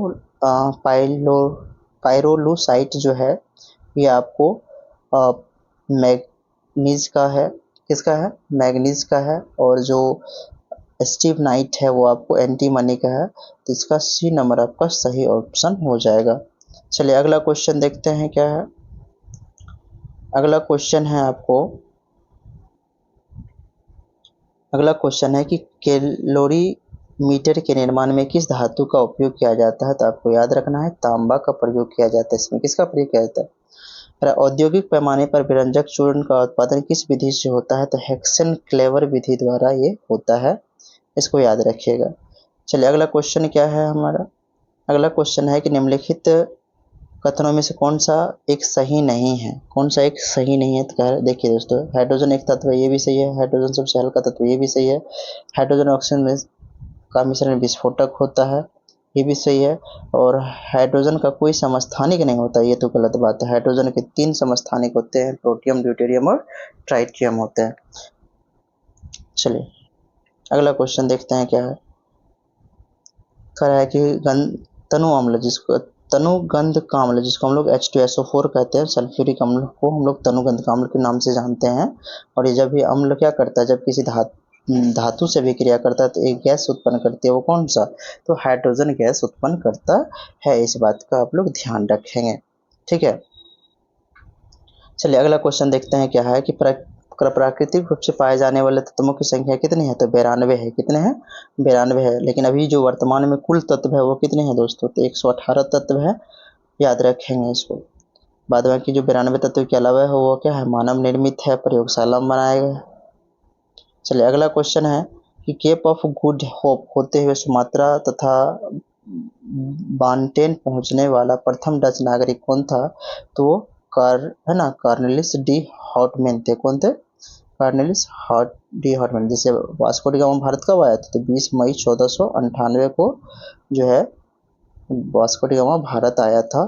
पाइलो पायरोलुसाइट जो है ये आपको मैग्नीज का है। किसका है, मैग्नीज का है। और जो स्टीव नाइट है वो आपको एंटीमनी का है। तो इसका सी नंबर आपका सही ऑप्शन हो जाएगा। चलिए अगला क्वेश्चन देखते हैं क्या है। अगला क्वेश्चन है आपको, अगला क्वेश्चन है कि कैलोरी मीटर के निर्माण में किस धातु का उपयोग किया जाता है। तो आपको याद रखना है तांबा का प्रयोग किया जाता है। इसमें किसका प्रयोग किया जाता है। औद्योगिक पैमाने पर व्यंजक चूर्ण का उत्पादन किस विधि से होता है। तो हेक्सन क्लेवर विधि द्वारा ये होता है, इसको याद रखिएगा। चलिए अगला क्वेश्चन क्या है हमारा। अगला क्वेश्चन है कि निम्नलिखित कथनों में से कौन सा एक सही नहीं है। कौन सा एक सही नहीं है, तो कह देखिए दोस्तों, हाइड्रोजन एक तत्व है, ये भी सही है। हाइड्रोजन सबसे हल्का तत्व, ये भी सही है। हाइड्रोजन ऑक्सीजन में का मिश्रण विस्फोटक होता है, ये भी सही है। और हाइड्रोजन का कोई समस्थानिक नहीं होता, ये तो गलत बात है। हाइड्रोजन के 3 समस्थानिक होते हैं, प्रोटियम, ड्यूटेरियम और ट्राइटियम होते हैं। चलिए अगला क्वेश्चन देखते हैं क्या है। कह रहा है कि तनु अम्ल, जिसको तनुगंध का अम्ल, जिसको हम लोग H2SO4 कहते हैं, सल्फ्यूरिक अम्ल को हम लोग तनुगंध का अम्ल के नाम से जानते हैं। और ये जब ये अम्ल क्या करता है, जब किसी धातु से भी क्रिया करता है तो एक गैस उत्पन्न करती है, वो कौन सा, तो हाइड्रोजन गैस उत्पन्न करता है। इस बात का आप लोग ध्यान रखेंगे, ठीक है। चलिए अगला क्वेश्चन देखते हैं क्या है कि प्राकृतिक रूप से पाए जाने वाले तत्वों की संख्या कितनी है। तो 92 है। कितने हैं, 92 है। लेकिन अभी जो वर्तमान में कुल तत्व है वो कितने हैं दोस्तों, तो 118 तत्व है, याद रखेंगे इसको। बाद बाकी जो 92 तत्व के अलावा है वो क्या है, मानव निर्मित है, प्रयोगशाला में बनाया गया है। चलिए अगला क्वेश्चन है कि केप ऑफ गुड होप होते हुए सुमात्रा तथा बांटेन पहुंचने वाला प्रथम डच नागरिक कौन था। तो वो है ना, कार्नेलिस डी हॉटमैन थे। कौन थे, कार्नेलिस डी हॉटमैन। जैसे वास्को डी गामा भारत कब आया था, तो 20 मई 1498 को जो है वास्को डी गामा भारत आया था।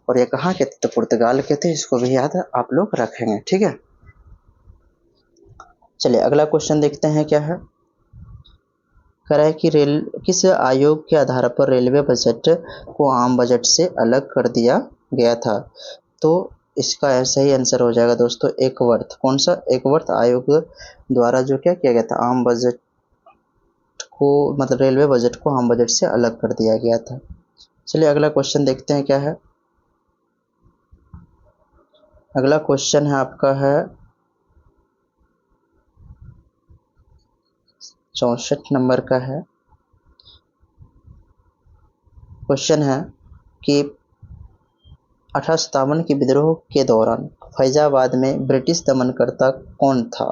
और ये कहाँ के थे, तो पुर्तगाल के थे। इसको भी याद आप लोग रखेंगे, ठीक है। चलिए अगला क्वेश्चन देखते हैं क्या है। कह रहा है कि किस आयोग के आधार पर रेलवे बजट को आम बजट से अलग कर दिया गया था। तो इसका सही आंसर हो जाएगा दोस्तों एकवर्थ। कौन सा, एकवर्थ आयोग द्वारा जो क्या किया गया था, आम बजट को, मतलब रेलवे बजट को आम बजट से अलग कर दिया गया था। चलिए अगला क्वेश्चन देखते हैं क्या है। अगला क्वेश्चन है आपका है 64 नंबर का है। क्वेश्चन है कि 1857 के विद्रोह के दौरान फैजाबाद में ब्रिटिश दमनकर्ता कौन था।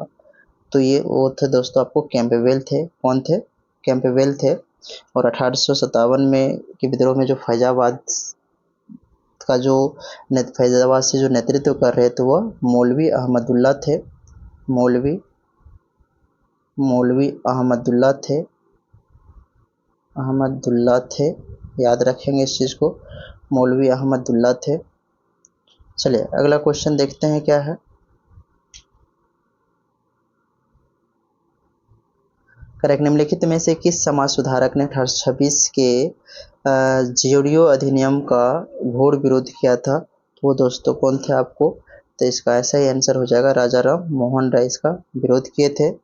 तो ये वो थे दोस्तों आपको कैंपबेल थे। कौन थे, कैंपबेल थे। और 1857 में के विद्रोह में जो फैजाबाद का जो फैजाबाद से जो नेतृत्व कर रहे थे वह मौलवी अहमदुल्ला थे। मौलवी मौलवी अहमदुल्ला थे, अहमदुल्ला थे, याद रखेंगे इस चीज़ को, मौलवी अहमदुल्ला थे। चलिए अगला क्वेश्चन देखते हैं क्या है। करेक्ट, निम्नलिखित में से किस समाज सुधारक ने 1826 के ज्यूडियो अधिनियम का घोर विरोध किया था। तो वो दोस्तों कौन थे आपको, तो इसका ऐसा ही आंसर हो जाएगा राजा राम मोहन राय इसका विरोध किए थे।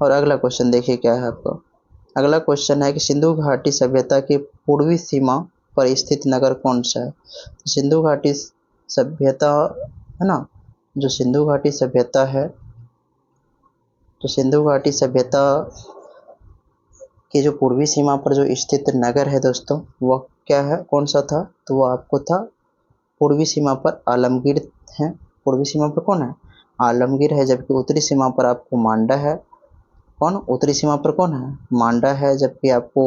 और अगला क्वेश्चन देखिए क्या है आपका। अगला क्वेश्चन है कि सिंधु घाटी सभ्यता की पूर्वी सीमा पर स्थित नगर कौन सा है। सिंधु घाटी सभ्यता है ना, जो सिंधु घाटी सभ्यता है, तो सिंधु घाटी सभ्यता की जो पूर्वी सीमा पर जो स्थित नगर है दोस्तों वह क्या है, कौन सा था, तो वो आपको था पूर्वी सीमा पर आलमगीर है। पूर्वी सीमा पर कौन है, आलमगीर है। जबकि उत्तरी सीमा पर आपको मांडा है। कौन, उत्तरी सीमा पर कौन है, मांडा है। जबकि आपको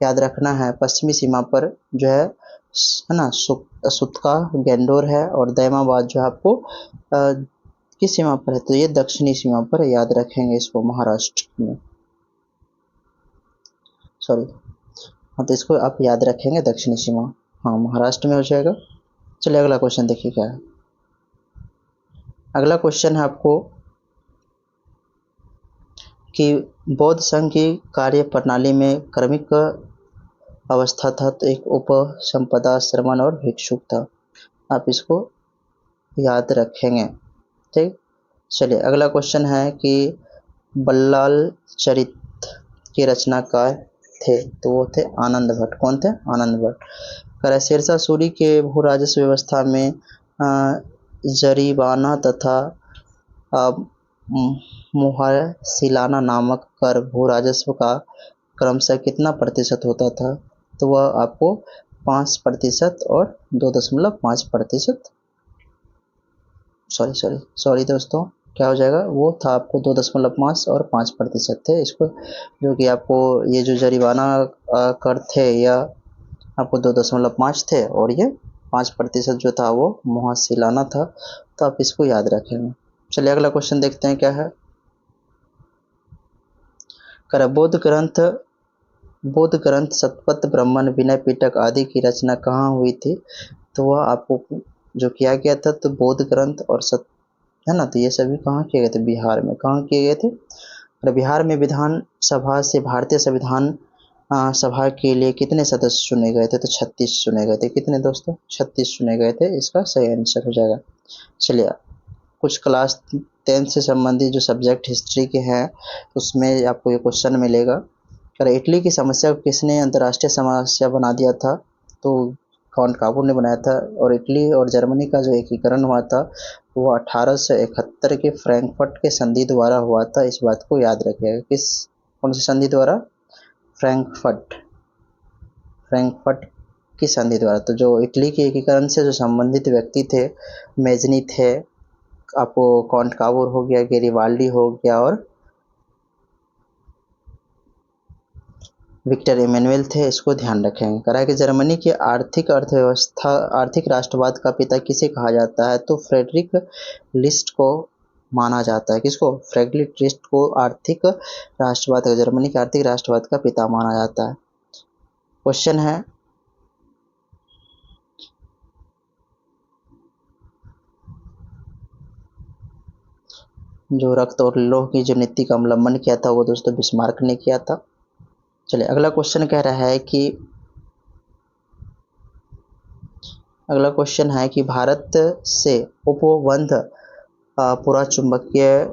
याद रखना है पश्चिमी सीमा पर जो है ना, सुतका गैंडोर है। और दैमाबाद जो है आपको किस सीमा पर है, तो ये दक्षिणी सीमा पर, याद रखेंगे इसको, महाराष्ट्र में, सॉरी, हाँ तो इसको आप याद रखेंगे दक्षिणी सीमा। हाँ, महाराष्ट्र में हो जाएगा। चलिए अगला क्वेश्चन देखिए क्या है। अगला क्वेश्चन है आपको कि बौद्ध संघ की कार्य प्रणाली में क्रमिक अवस्था था, तो एक उपसंपदा, श्रमण और भिक्षुक था। आप इसको याद रखेंगे, ठीक। चलिए अगला क्वेश्चन है कि बल्लाल चरित के रचनाकार थे, तो वो थे आनंद भट्ट। कौन थे? आनंद भट्ट। कह रहे शेरशाह सूरी के भू राजस्व व्यवस्था में जरीबाना तथा मुहासिलाना नामक कर भू राजस्व का क्रमशः कितना प्रतिशत होता था? तो वह आपको 5% और 2.5%, सॉरी दोस्तों, क्या हो जाएगा, वो था आपको 2.5 और 5% थे। इसको जो कि आपको ये जो जरिमाना कर थे या आपको 2.5 थे और ये 5% जो था वो मुहासिलाना था, तो आप इसको याद रखेंगे। चलिए अगला क्वेश्चन देखते हैं क्या है। कर बौद्ध ग्रंथ शतपथ ब्राह्मण विनय पिटक आदि की रचना कहाँ हुई थी? तो वह आपको जो किया गया था, तो बौद्ध ग्रंथ और है ना, तो ये सभी कहाँ किए गए थे? बिहार में। कहाँ किए गए थे? और बिहार में विधान सभा से भारतीय संविधान सभा के लिए कितने सदस्य चुने गए थे? तो 36 चुने गए थे। कितने दोस्तों? 36 चुने गए थे। इसका सही आंसर हो जाएगा। चलिए कुछ क्लास 10 से संबंधित जो सब्जेक्ट हिस्ट्री के हैं उसमें आपको ये क्वेश्चन मिलेगा। अगर इटली की समस्या को किसने अंतर्राष्ट्रीय समस्या बना दिया था? तो काउंट काबूल ने बनाया था। और इटली और जर्मनी का जो एकीकरण हुआ था वो 1871 के फ्रैंकफर्ट के संधि द्वारा हुआ था। इस बात को याद रखिएगा। कौन सी संधि द्वारा? फ्रैंकफर्ट की संधि द्वारा। तो जो इटली के एकीकरण से जो संबंधित व्यक्ति थे, मेजनी थे, आपको काउंट काबूल हो गया, गेरिबाल्डी हो गया और विक्टर इमैनुअल थे। इसको ध्यान रखें। कहा कि जर्मनी की आर्थिक राष्ट्रवाद का पिता किसे कहा जाता है? तो फ्रेडरिक लिस्ट को माना जाता है। किसको? फ्रेडरिक लिस्ट को आर्थिक राष्ट्रवाद, जर्मनी के आर्थिक राष्ट्रवाद का पिता माना जाता है। क्वेश्चन है जो रक्त और लौह की जो नीति का अवलंबन किया था वो दोस्तों बिस्मार्क ने किया था। चलिए अगला क्वेश्चन कह रहा है कि भारत से उपबंध पुराचुंबकीय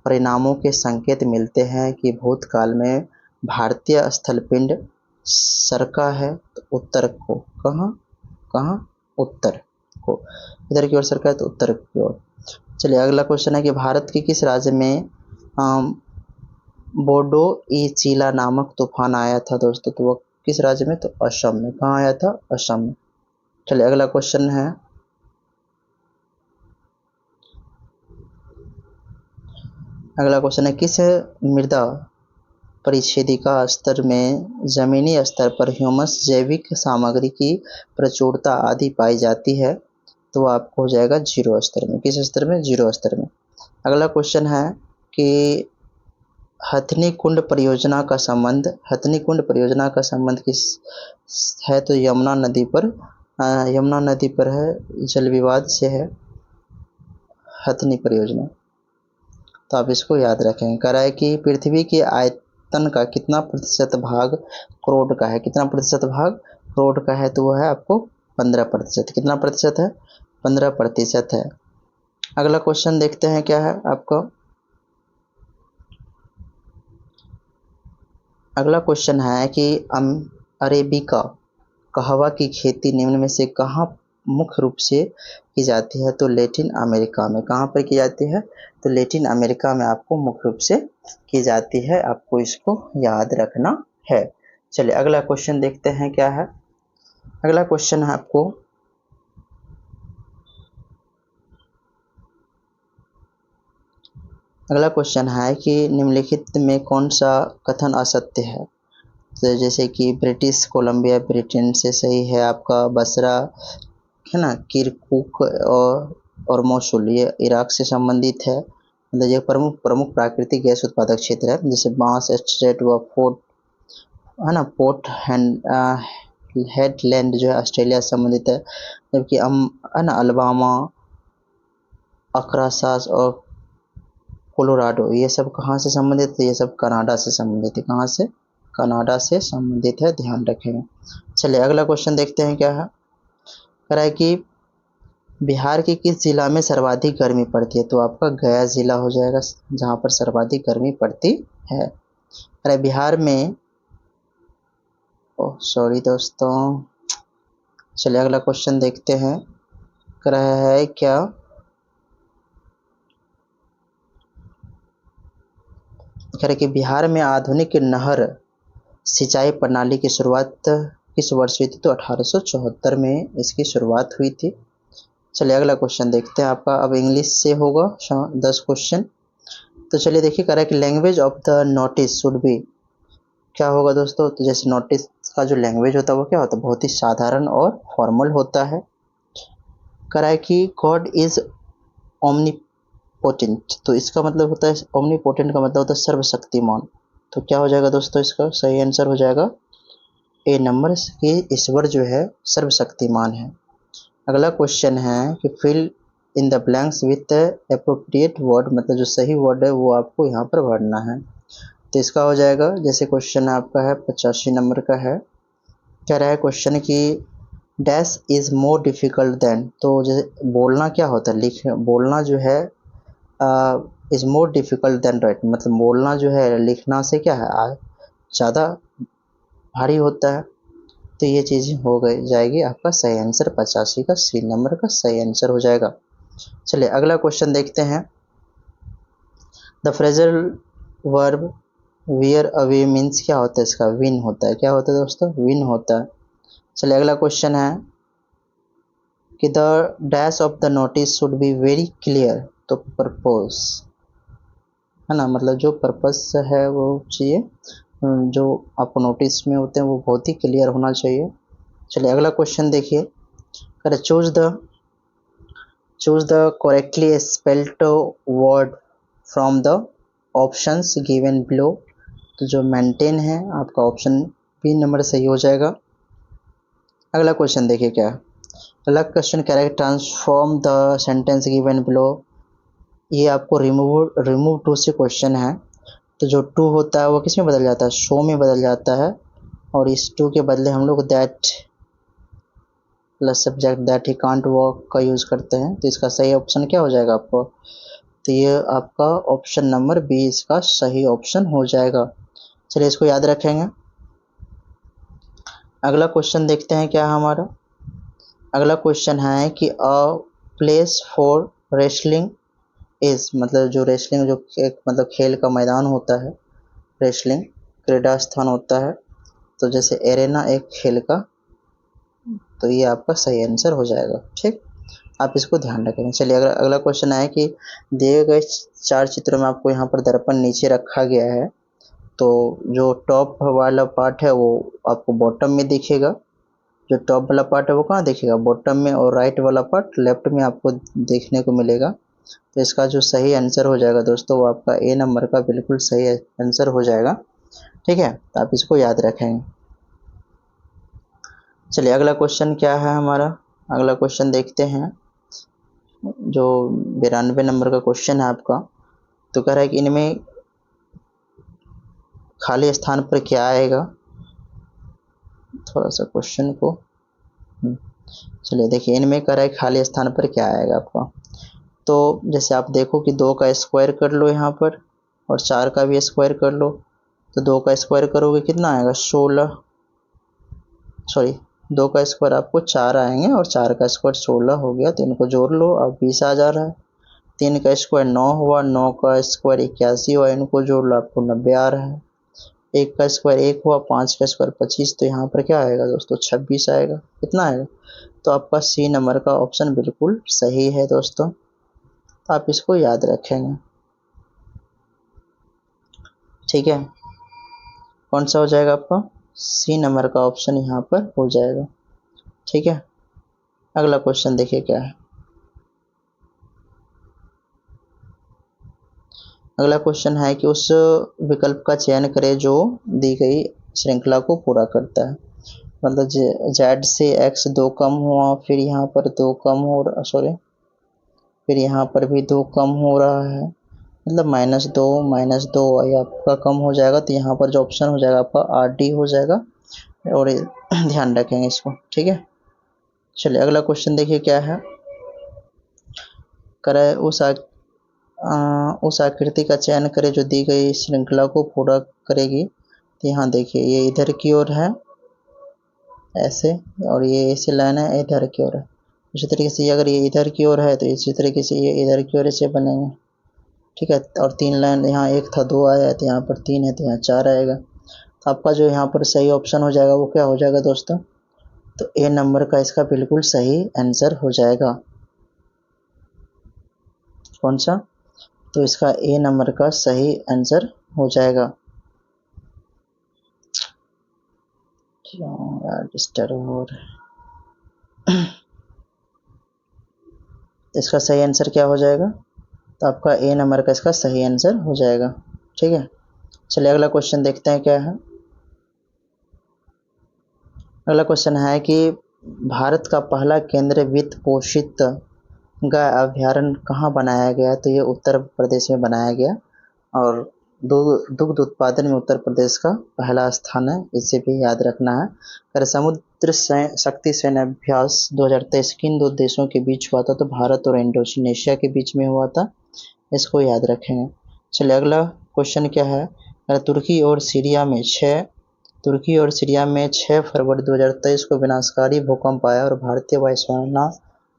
परिणामों के संकेत मिलते हैं कि भूतकाल में भारतीय स्थलपिंड सरका है, तो उत्तर को कहाँ उत्तर को, इधर की ओर सरका है तो उत्तर की ओर। चलिए अगला क्वेश्चन है कि भारत के किस राज्य में बोडो ई चीला नामक तूफान आया था दोस्तों? तो वो किस राज्य में? तो असम में। कहाँ आया था? असम में। चलिए अगला क्वेश्चन है किस मृदा परिच्छेदिका स्तर में जमीनी स्तर पर ह्यूमस जैविक सामग्री की प्रचुरता आदि पाई जाती है? तो वो आपको हो जाएगा 0 स्तर में। किस स्तर में? 0 स्तर में। अगला क्वेश्चन है कि हथनी कुंड परियोजना का संबंध किस है? तो यमुना नदी पर है, जल विवाद से है हथनी परियोजना। तो आप इसको याद रखें। कह रहा है कि पृथ्वी के आयतन का कितना प्रतिशत भाग करोड़ का है? कितना प्रतिशत भाग करोड़ का है? तो वो है आपको 15%। कितना प्रतिशत है? 15% है। अगला क्वेश्चन देखते हैं क्या है आपका। अगला क्वेश्चन है कि अरेबिका कहवा की खेती निम्न में से कहाँ मुख्य रूप से की जाती है? तो लैटिन अमेरिका में। कहाँ पर की जाती है? तो लैटिन अमेरिका में आपको मुख्य रूप से की जाती है। आपको इसको याद रखना है। चलिए अगला क्वेश्चन देखते हैं क्या है। अगला क्वेश्चन है आपको कि निम्नलिखित में कौन सा कथन असत्य है? तो जैसे कि ब्रिटिश कोलंबिया ब्रिटेन से सही है आपका, बसरा है ना, किरकुक और मोसुल ये इराक से संबंधित है। मतलब ये प्रमुख प्राकृतिक गैस उत्पादक क्षेत्र है, जैसे बांस एस्टेट व फोर्ट है ना, पोर्ट हेडलैंड जो है ऑस्ट्रेलिया से संबंधित है, जबकि है ना अल्बामा, अक्रासास और कोलोराडो ये सब कहाँ से संबंधित है, ये सब कनाडा से संबंधित है। कहाँ से? कनाडा से संबंधित है, ध्यान रखेंगे। चलिए अगला क्वेश्चन देखते हैं क्या है। कह रहा है कि बिहार के किस जिला में सर्वाधिक गर्मी पड़ती है? तो आपका गया जिला हो जाएगा जहाँ पर सर्वाधिक गर्मी पड़ती है। अरे बिहार में, ओह सॉरी दोस्तों, चलिए अगला क्वेश्चन देखते हैं। कह रहा है क्या, कह रहे कि बिहार में आधुनिक नहर सिंचाई प्रणाली की शुरुआत किस वर्ष हुई थी? तो 1874 में इसकी शुरुआत हुई थी। चलिए अगला क्वेश्चन देखते हैं आपका, अब इंग्लिश से होगा 10 क्वेश्चन। तो चलिए देखिए, कह रहा है कि language of the notice should be, क्या होगा दोस्तों? तो जैसे नोटिस का जो लैंग्वेज होता है वो क्या होता है? बहुत ही साधारण और फॉर्मल होता है। कह रहा है कि गॉड इज ओमनीपोटेंट, तो इसका मतलब होता है, ओमनीपोटेंट का मतलब होता है सर्वशक्तिमान। तो क्या हो जाएगा दोस्तों? इसका सही आंसर हो जाएगा ए नंबर कि ईश्वर जो है सर्वशक्तिमान है। अगला क्वेश्चन है कि fill in the blanks with appropriate word, मतलब जो सही वर्ड है वो आपको यहाँ पर भरना है। तो इसका हो जाएगा, जैसे क्वेश्चन आपका है 85 नंबर का है। कह रहा है क्वेश्चन कि dash is more difficult than, तो जैसे बोलना क्या होता है, लिख बोलना जो है is more difficult than right, मतलब बोलना जो है लिखना से क्या है ज़्यादा भारी होता है। तो ये चीज़ हो गई जाएगी आपका सही आंसर, 85 का सी नंबर का सही आंसर हो जाएगा। चलिए अगला क्वेश्चन देखते हैं। The phrasal verb wear away means क्या होता है? इसका विन होता है। क्या होता है दोस्तों? विन होता है। चलिए अगला क्वेश्चन है कि the dash of the notice should be very clear, तो पर्पस है ना, मतलब जो पर्पस है वो चाहिए, जो आपको नोटिस में होते हैं वो बहुत ही क्लियर होना चाहिए। चलिए अगला क्वेश्चन देखिए। अरे choose the correctly spelled word from the options given below, तो जो मेंटेन है आपका ऑप्शन बी नंबर सही हो जाएगा। अगला क्वेश्चन देखिए क्या है। अगला क्वेश्चन कह रहा है transform the sentence given below, ये आपको रिमूव टू से क्वेश्चन है। तो जो टू होता है वो किस में बदल जाता है? शो में बदल जाता है, और इस टू के बदले हम लोग that plus subject that he can't walk का यूज़ करते हैं। तो इसका सही ऑप्शन क्या हो जाएगा आपको? तो ये आपका ऑप्शन नंबर बी इसका सही ऑप्शन हो जाएगा। चलिए इसको याद रखेंगे। अगला क्वेश्चन देखते हैं क्या है हमारा। अगला क्वेश्चन है कि a place for wrestling is, मतलब जो रेसलिंग जो एक मतलब खेल का मैदान होता है, रेसलिंग क्रीड़ा स्थान होता है, तो जैसे एरेना एक खेल का, तो ये आपका सही आंसर हो जाएगा। ठीक, आप इसको ध्यान रखेंगे। चलिए अगला अगला क्वेश्चन है कि दिए गए 4 चित्रों में आपको यहाँ पर दर्पण नीचे रखा गया है, तो जो टॉप वाला पार्ट है वो आपको बॉटम में दिखेगा, जो टॉप वाला पार्ट है वो कहाँ दिखेगा? बॉटम में, और राइट वाला पार्ट लेफ्ट में आपको देखने को मिलेगा। तो इसका जो सही आंसर हो जाएगा दोस्तों वो आपका ए नंबर का बिल्कुल सही आंसर हो जाएगा। ठीक है, तो आप इसको याद रखेंगे। चलिए अगला क्वेश्चन क्या है हमारा। अगला क्वेश्चन देखते हैं, जो 92 नंबर का क्वेश्चन है आपका। तो कह रहा है कि इनमें खाली स्थान पर क्या आएगा? थोड़ा सा क्वेश्चन को चलिए देखिए, इनमें कह रहा है खाली स्थान पर क्या आएगा आपका। तो जैसे आप देखो कि 2 का स्क्वायर कर लो यहाँ पर, और 4 का भी स्क्वायर कर लो। तो 2 का स्क्वायर करोगे कितना आएगा? 16, सॉरी 2 का स्क्वायर आपको 4 आएंगे, और 4 का स्क्वायर 16 हो गया, तो इनको जोड़ लो, अब 20 आ जा रहा है। 3 का स्क्वायर 9 हुआ, 9 का स्क्वायर 81 हुआ, इनको जोड़ लो, आपको 90 आ रहा है। 1 का स्क्वायर 1 हुआ, 5 का स्क्वायर 25, तो यहाँ पर क्या आएगा दोस्तों? 26 आएगा। कितना आएगा? तो आपका सी नंबर का ऑप्शन बिल्कुल सही है दोस्तों, आप इसको याद रखेंगे। ठीक है, कौन सा हो जाएगा आपका? सी नंबर का ऑप्शन यहाँ पर हो जाएगा। ठीक है, अगला क्वेश्चन देखिए क्या है। अगला क्वेश्चन है कि उस विकल्प का चयन करें जो दी गई श्रृंखला को पूरा करता है। मतलब जेड से एक्स 2 कम हुआ, फिर यहाँ पर 2 कम हो रहा, सॉरी, फिर यहाँ पर भी 2 कम हो रहा है, मतलब -2 ये आपका कम हो जाएगा, तो यहाँ पर जो ऑप्शन हो जाएगा आपका आर डी हो जाएगा। और ध्यान रखेंगे इसको, ठीक है। चलिए अगला क्वेश्चन देखिए क्या है। करे उस आकृति का चयन करें जो दी गई श्रृंखला को पूरा करेगी। तो यहाँ देखिए ये इधर की ओर है ऐसे, और ये ऐसे लाइन है इधर की ओर है। इसी तरीके से अगर ये इधर की ओर है तो इसी तरीके से ये इधर की ओर ऐसे बनेंगे, ठीक है। और 3 लाइन, यहाँ 1 था 2 आया, तो यहाँ पर 3 है तो यहाँ 4 आएगा। तो आपका जो यहाँ पर सही ऑप्शन हो जाएगा वो क्या हो जाएगा दोस्तों, तो ए नंबर का इसका बिल्कुल सही आंसर हो जाएगा। कौन सा, तो इसका ए नंबर का सही आंसर हो जाएगा। क्यों यार डिस्टर्ब हो रहा है। इसका सही आंसर क्या हो जाएगा, तो आपका ए नंबर का इसका सही आंसर हो जाएगा, ठीक है। चलिए अगला क्वेश्चन देखते हैं क्या है। अगला क्वेश्चन है कि भारत का पहला केंद्र वित्त पोषित गाय अभ्यारण्य कहाँ बनाया गया, तो ये उत्तर प्रदेश में बनाया गया। और दुग्ध उत्पादन में उत्तर प्रदेश का पहला स्थान है, इसे भी याद रखना है। अगर समुद्र शक्ति सैन्य अभ्यास 2023 किन 2 देशों के बीच हुआ था, तो भारत और इंडोनेशिया के बीच में हुआ था, इसको याद रखेंगे। चलिए अगला क्वेश्चन क्या है। अगर तुर्की और सीरिया में 6 फरवरी 2023 को विनाशकारी भूकंप आया और भारतीय वायुसेना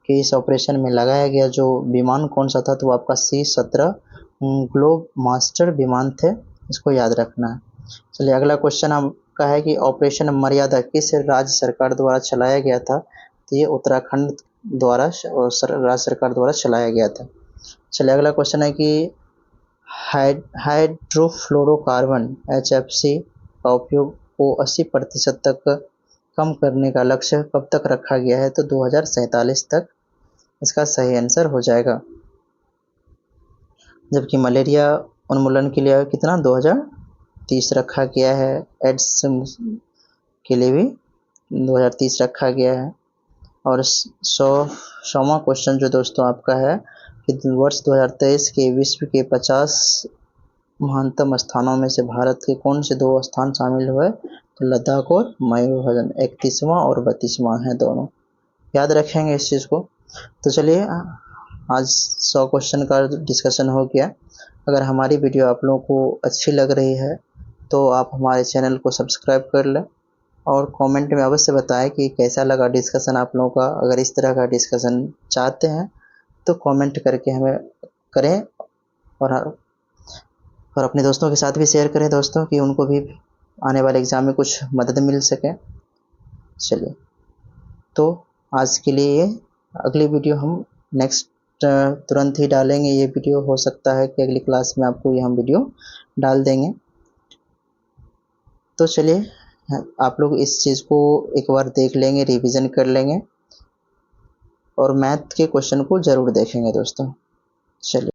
के इस ऑपरेशन में लगाया गया जो विमान कौन सा था, तो वो आपका C-17 ग्लोब मास्टर विमान थे, इसको याद रखना है। चलिए अगला क्वेश्चन आपका है कि ऑपरेशन मर्यादा किस राज्य सरकार द्वारा चलाया गया था, तो ये उत्तराखंड द्वारा राज्य सरकार द्वारा चलाया गया था। चलिए अगला क्वेश्चन है कि हाइड्रोफ्लोरोकार्बन HFC का उपयोग को 80% तक कम करने का लक्ष्य कब तक रखा गया है, तो 2047 तक इसका सही आंसर हो जाएगा। जबकि मलेरिया उन्मूलन के लिए कितना 2030 रखा गया है, एड्स के लिए भी 2030 रखा गया है। और 100वां क्वेश्चन जो दोस्तों आपका है कि वर्ष 2023 के विश्व के 50 महानतम स्थानों में से भारत के कौन से 2 स्थान शामिल हुए, तो लद्दाख और मयूरभंज 31वां और 32वां है दोनों, याद रखेंगे इस चीज़ को। तो चलिए आज 100 क्वेश्चन का डिस्कशन हो गया। अगर हमारी वीडियो आप लोगों को अच्छी लग रही है तो आप हमारे चैनल को सब्सक्राइब कर लें और कमेंट में अवश्य बताएं कि कैसा लगा डिस्कशन आप लोगों का। अगर इस तरह का डिस्कशन चाहते हैं तो कमेंट करके हमें करें, और अपने दोस्तों के साथ भी शेयर करें दोस्तों, कि उनको भी आने वाले एग्ज़ाम में कुछ मदद मिल सके। चलिए तो आज के लिए अगली वीडियो हम नेक्स्ट तुरंत ही डालेंगे। ये वीडियो हो सकता है कि अगली क्लास में आपको ये हम वीडियो डाल देंगे। तो चलिए आप लोग इस चीज़ को एक बार देख लेंगे, रिवीजन कर लेंगे और मैथ के क्वेश्चन को ज़रूर देखेंगे दोस्तों। चलिए।